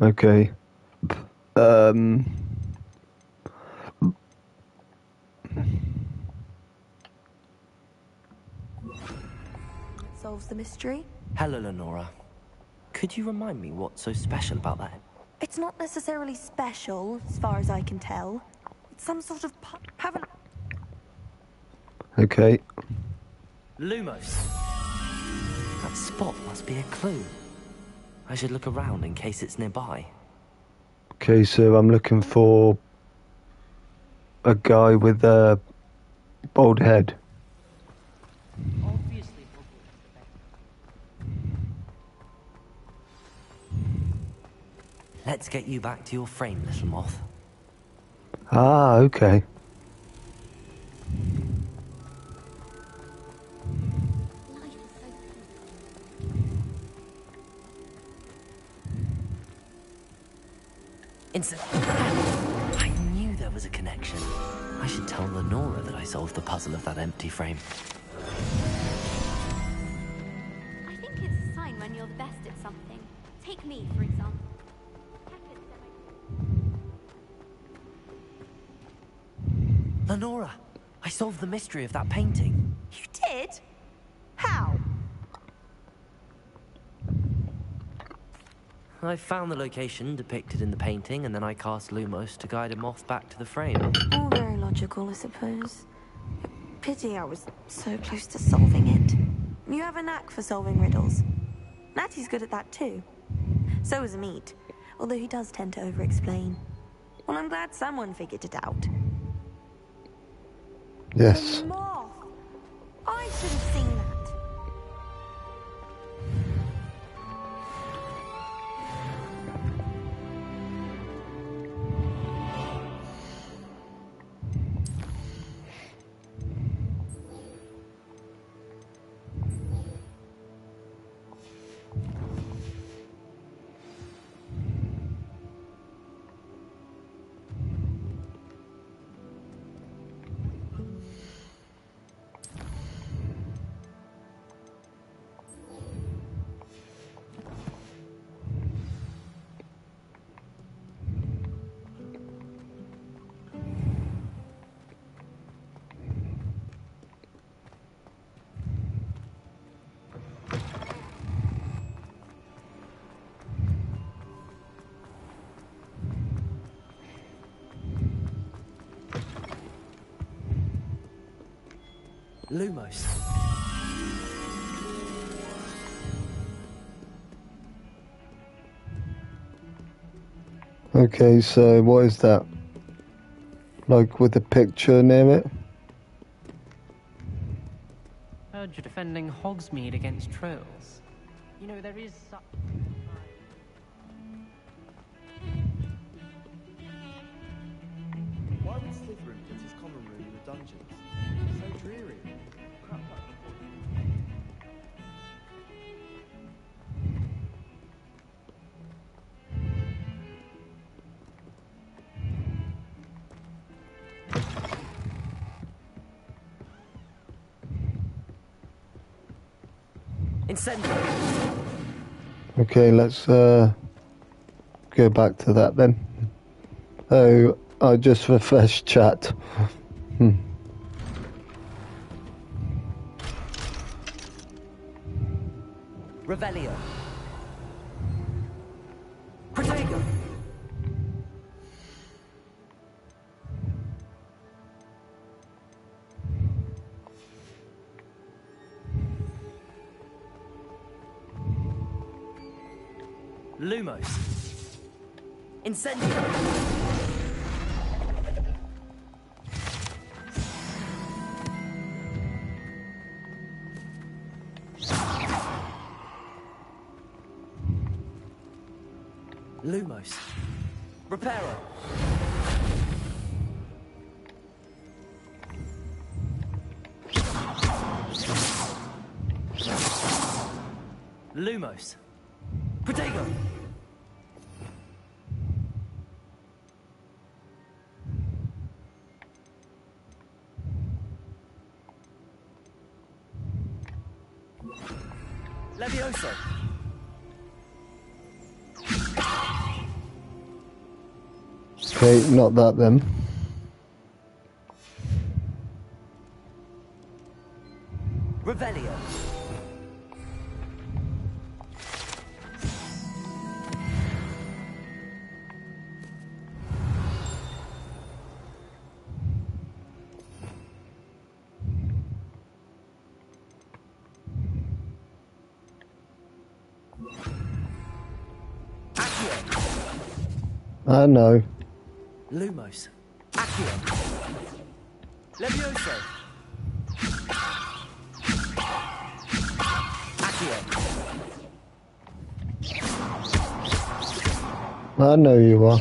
Okay. That solves the mystery. Hello, Lenora. Could you remind me what's so special about that? It's not necessarily special, as far as I can tell. It's some sort of Okay. Lumos. That spot must be a clue. I should look around in case it's nearby. Okay, so I'm looking for a guy with a bald head. Let's get you back to your frame, little moth. Ah, okay. I knew there was a connection. I should tell Lenora that I solved the puzzle of that empty frame. I think it's a sign when you're the best at something. Take me, for example. Lenora, I solved the mystery of that painting. You did? How? I found the location depicted in the painting, and then I cast Lumos to guide a moth back to the frame. All very logical, I suppose. Pity I was so close to solving it. You have a knack for solving riddles. Natty's good at that too. So is Meat, although he does tend to over-explain. Well, I'm glad someone figured it out. Yes. The moth! I should have seen that. Lumos. Okay, so what is that? Like with a picture near it? Heard you're defending Hogsmeade against trolls. You know, there is such... Why would Slytherin put his common room in the dungeons? So dreary. Incendio. Okay, let's go back to that then. Oh, I just refreshed chat. Revelio. Protego. Lumos. Incendio. Lumos. Reparo. Lumos. Protego. Levioso! Okay, not that then. Revelio! I know. Lumos. Accio. Levioso. Accio. I know you are.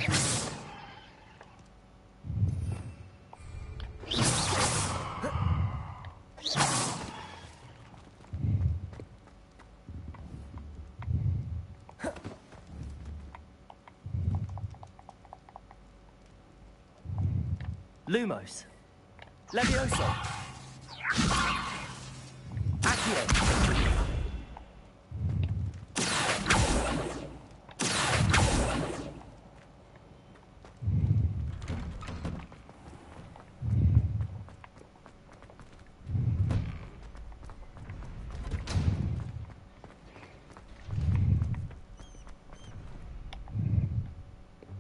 Lumos. Levioso. Accio.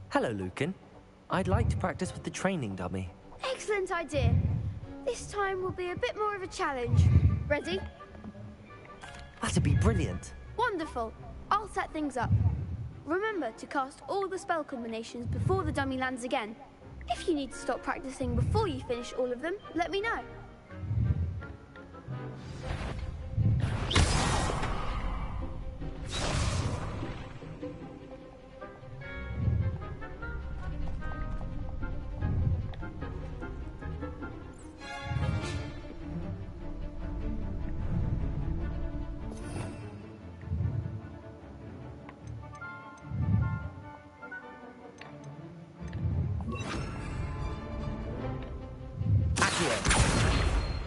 Hello, Lucan. I'd like to practice with the training dummy. Excellent idea. This time will be a bit more of a challenge. Ready? That'd be brilliant. Wonderful. I'll set things up. Remember to cast all the spell combinations before the dummy lands again. If you need to stop practicing before you finish all of them, let me know.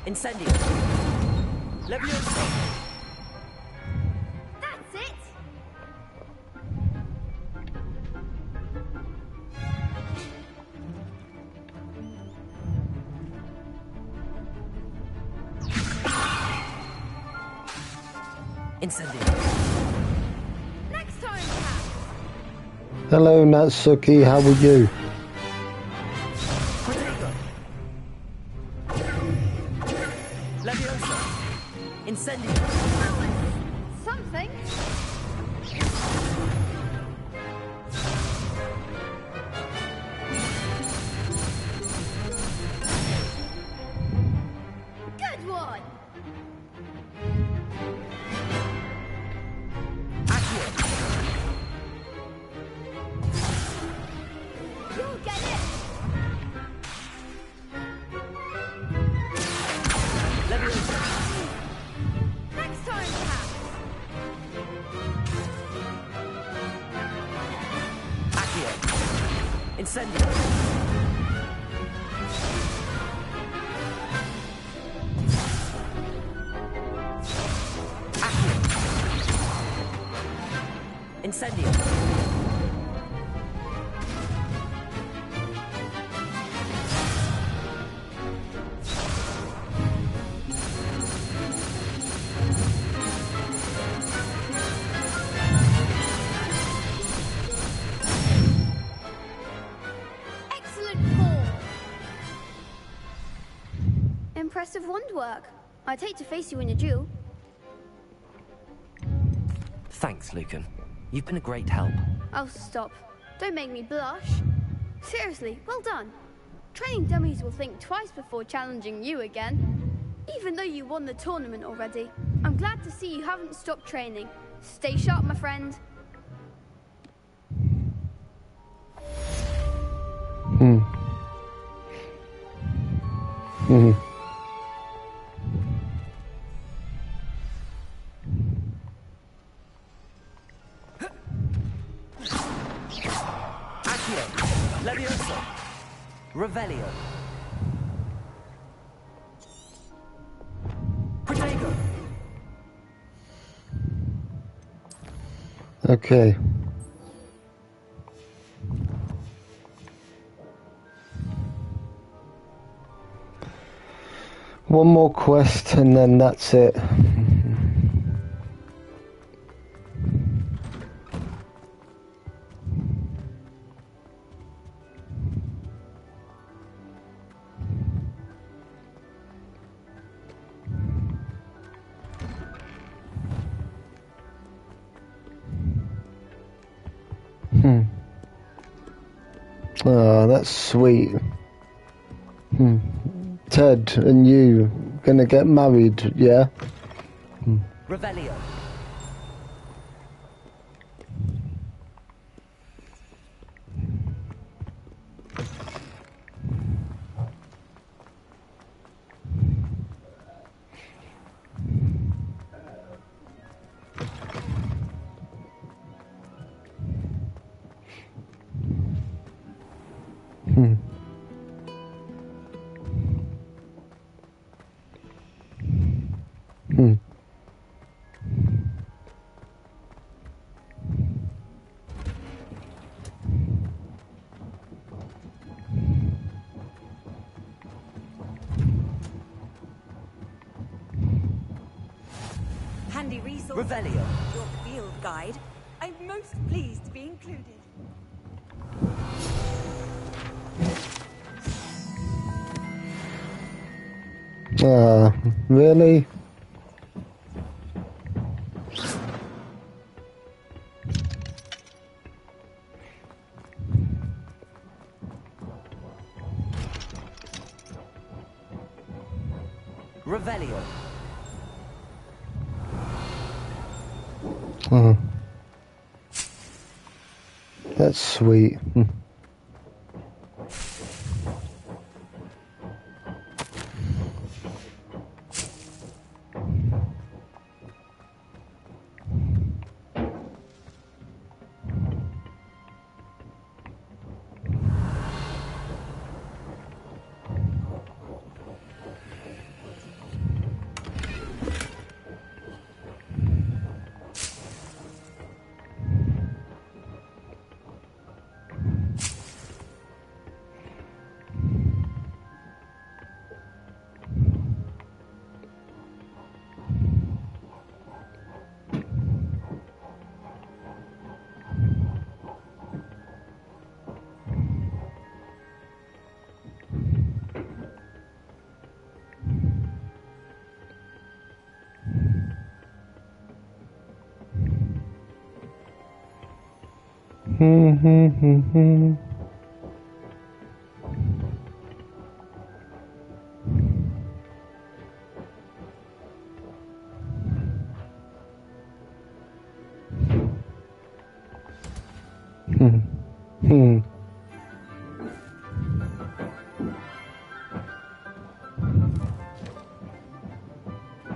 Incendio. Levioso. That's it! Incendio. Next time, perhaps. Hello, Natsuki, how are you? Incendio. Something. Good one. You'll get it. Levioso. Next time, perhaps. Accio. Incendio. Accio. Incendio. Impressive wand work. I'd hate to face you in a duel. Thanks, Lucan. You've been a great help. Oh, stop. Don't make me blush. Seriously, well done. Training dummies will think twice before challenging you again. Even though you won the tournament already, I'm glad to see you haven't stopped training. Stay sharp, my friend. Accio. Levioso. Revelio. Protego. Okay. One more quest and then that's it. Oh, that's sweet. Ted and you gonna get married, yeah? Revelio. Handy resource. Revelio. Your field guide. I'm most pleased to be included. Really? Revelio. Oh. That's sweet.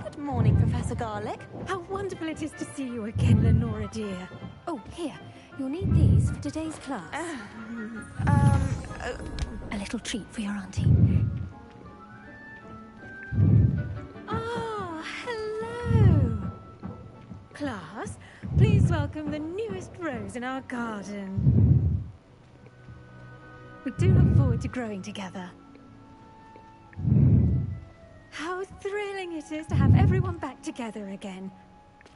Good morning, Professor Garlic. How wonderful it is to see you again, Lenora dear. Oh, here. You'll need these for today's class. A little treat for your auntie. Ah, hello. Class, please welcome the newest rose in our garden. We do look forward to growing together. How thrilling it is to have everyone back together again.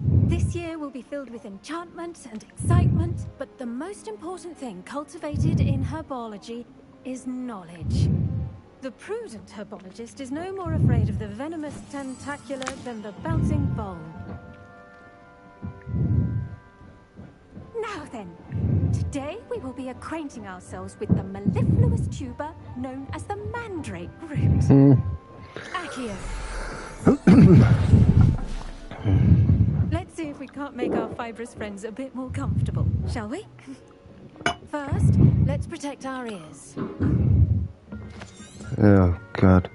This year will be filled with enchantment and excitement, but the most important thing cultivated in herbology is knowledge. The prudent herbologist is no more afraid of the venomous tentacula than the bouncing bulb. Now then, today we will be acquainting ourselves with the mellifluous tuber known as the mandrake root. Accio. Let's see if we can't make our fibrous friends a bit more comfortable, shall we? First, let's protect our ears. Oh, God.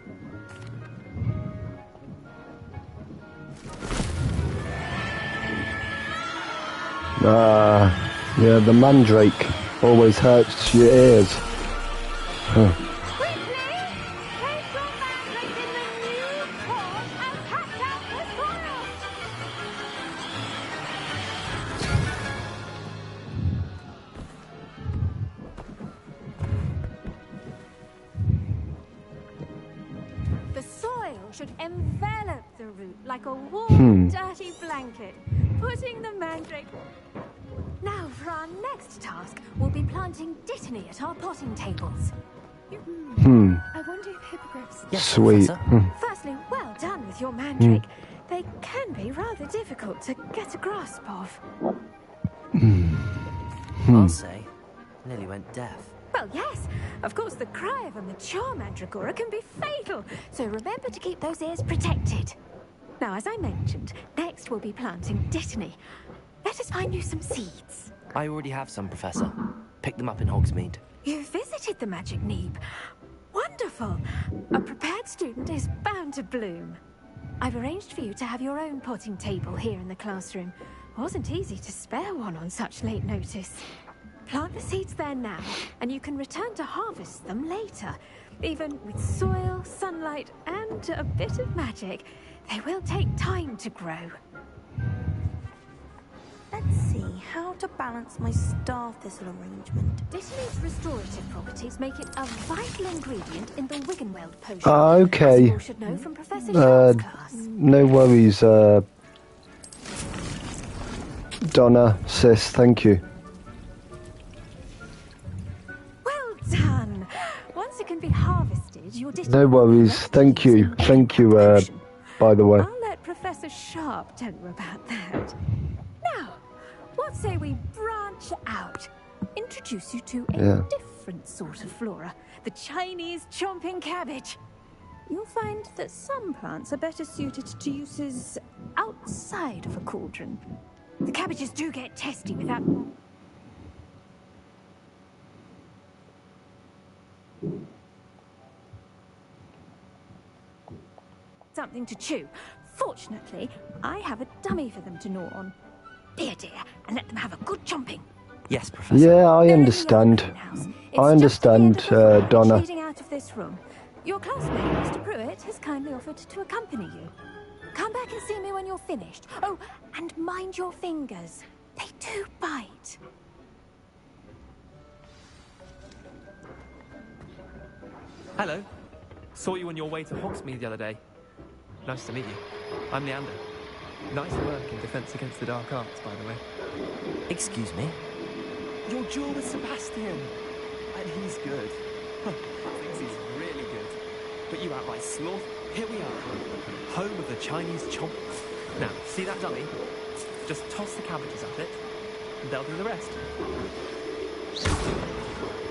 Yeah, the mandrake always hurts your ears. Huh. should envelop the root like a warm, dirty blanket, putting the mandrake... Now, for our next task, we'll be planting dittany at our potting tables. I wonder if hippogriffs... Yes, Sweet. Firstly, well done with your mandrake. They can be rather difficult to get a grasp of. I'll say, nearly went deaf. Well, yes. Of course, the cry of a mature mandragora can be fatal, so remember to keep those ears protected. Now, as I mentioned, next we'll be planting dittany. Let us find you some seeds. I already have some, Professor. Picked them up in Hogsmeade. You visited the Magic Neeb. Wonderful. A prepared student is bound to bloom. I've arranged for you to have your own potting table here in the classroom. Wasn't easy to spare one on such late notice. Plant the seeds there now, and you can return to harvest them later. Even with soil, sunlight, and a bit of magic, they will take time to grow. Let's see how to balance my star thistle arrangement. Dittany's restorative properties make it a vital ingredient in the Wiggenweld potion. Okay. As you all should know from Professor Shaw's class. No worries, Donna, sis, thank you. Well done. Once it can be harvested, your dittany... No worries, thank you, by the way. I'll let Professor Sharp tell you about that. Now, what say we branch out? Introduce you to a different sort of flora. The Chinese chomping cabbage. You'll find that some plants are better suited to uses outside of a cauldron. The cabbages do get testy without... something to chew. Fortunately, I have a dummy for them to gnaw on. Dear, and let them have a good chomping. Yes, Professor. Yeah, I understand. I understand, Donna. Leading out of this room. Your classmate, Mr. Pruitt, has kindly offered to accompany you. Come back and see me when you're finished. Oh, and mind your fingers. They do bite. Hello. Saw you on your way to Hogsmeade the other day. Nice to meet you. I'm Leander. Nice work in Defense Against the Dark Arts, by the way. Excuse me? Your duel with Sebastian. And he's good. Thinks he's really good. But you outright slaughter. Here we are. Home of the Chinese chomp. Now, see that dummy? Just toss the cabbages at it, and they'll do the rest.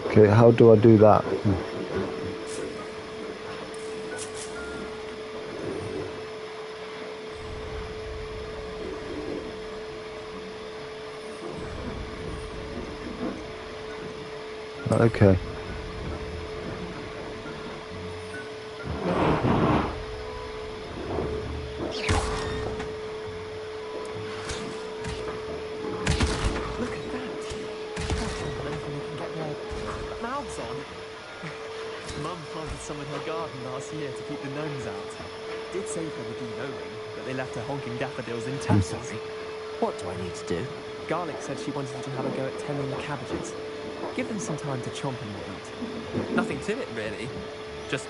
Okay, how do I do that? Okay. Some in her garden last year to keep the gnomes out. Did save her the de-gnoming, but they left her honking daffodils in I'm tatters. sorry. What do I need to do? Garlic said she wanted you to have a go at tending the cabbages. Give them some time to chomp and whatnot. Nothing to it, really. Just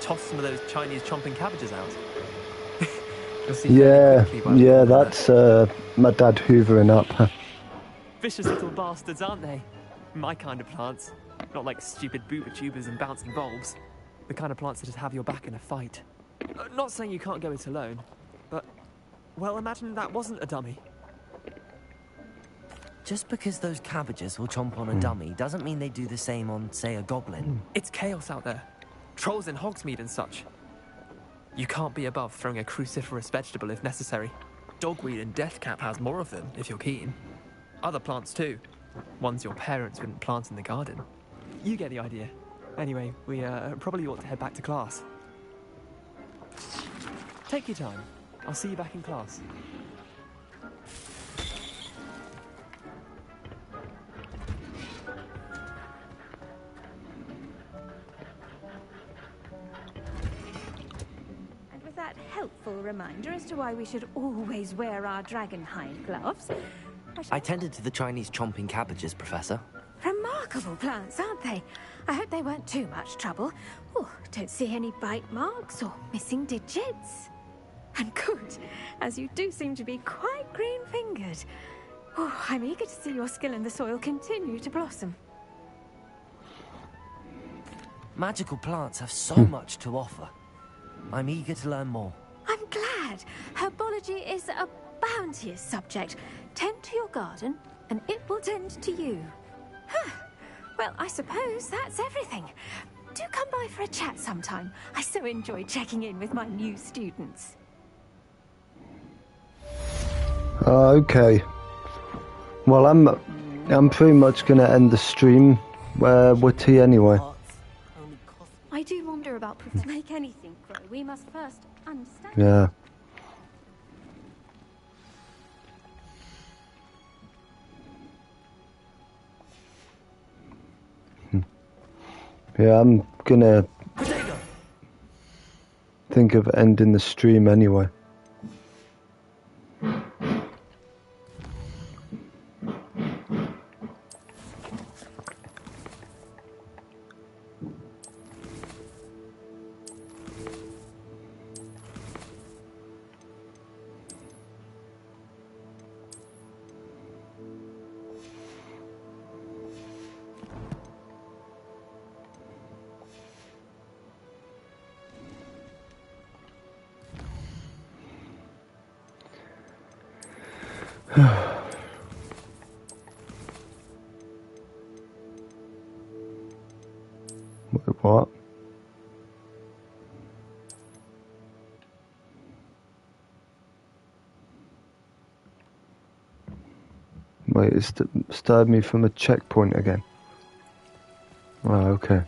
toss some of those Chinese chomping cabbages out. You'll see Yeah, quickly by yeah, the that's my dad hoovering up. Vicious little bastards, aren't they? My kind of plants. Not like stupid booba tubers and bouncing bulbs. The kind of plants that just have your back in a fight. Not saying you can't go it alone, but, well, imagine that wasn't a dummy. Just because those cabbages will chomp on a dummy doesn't mean they do the same on, say, a goblin. It's chaos out there. Trolls in Hogsmeade and such. You can't be above throwing a cruciferous vegetable if necessary. Dogweed and deathcap has more of them, if you're keen. Other plants too. Ones your parents wouldn't plant in the garden. You get the idea. Anyway, we probably ought to head back to class. Take your time. I'll see you back in class. And with that helpful reminder as to why we should always wear our dragon hide gloves, I tended to the Chinese chomping cabbages, Professor. remarkable. remarkable plants, aren't they? I hope they weren't too much trouble. Oh, don't see any bite marks or missing digits. And good, as you do seem to be quite green-fingered. Oh, I'm eager to see your skill in the soil continue to blossom. Magical plants have so much to offer. I'm eager to learn more. I'm glad. Herbology is a bounteous subject. Tend to your garden, and it will tend to you. Huh. Well, I suppose that's everything. Do come by for a chat sometime. I so enjoy checking in with my new students. Okay. Well, I'm pretty much gonna end the stream with tea anyway. I do wonder about to make anything grow. We must first understand. Yeah. Yeah, I'm gonna think of ending the stream anyway. Wait, what? Wait, it's started me from a checkpoint again. Oh, okay.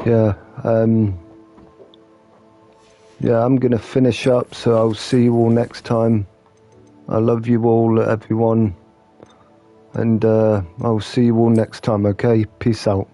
Yeah, yeah, I'm gonna finish up, so I'll see you all next time. I love you all, everyone, and I'll see you all next time, okay? Peace out.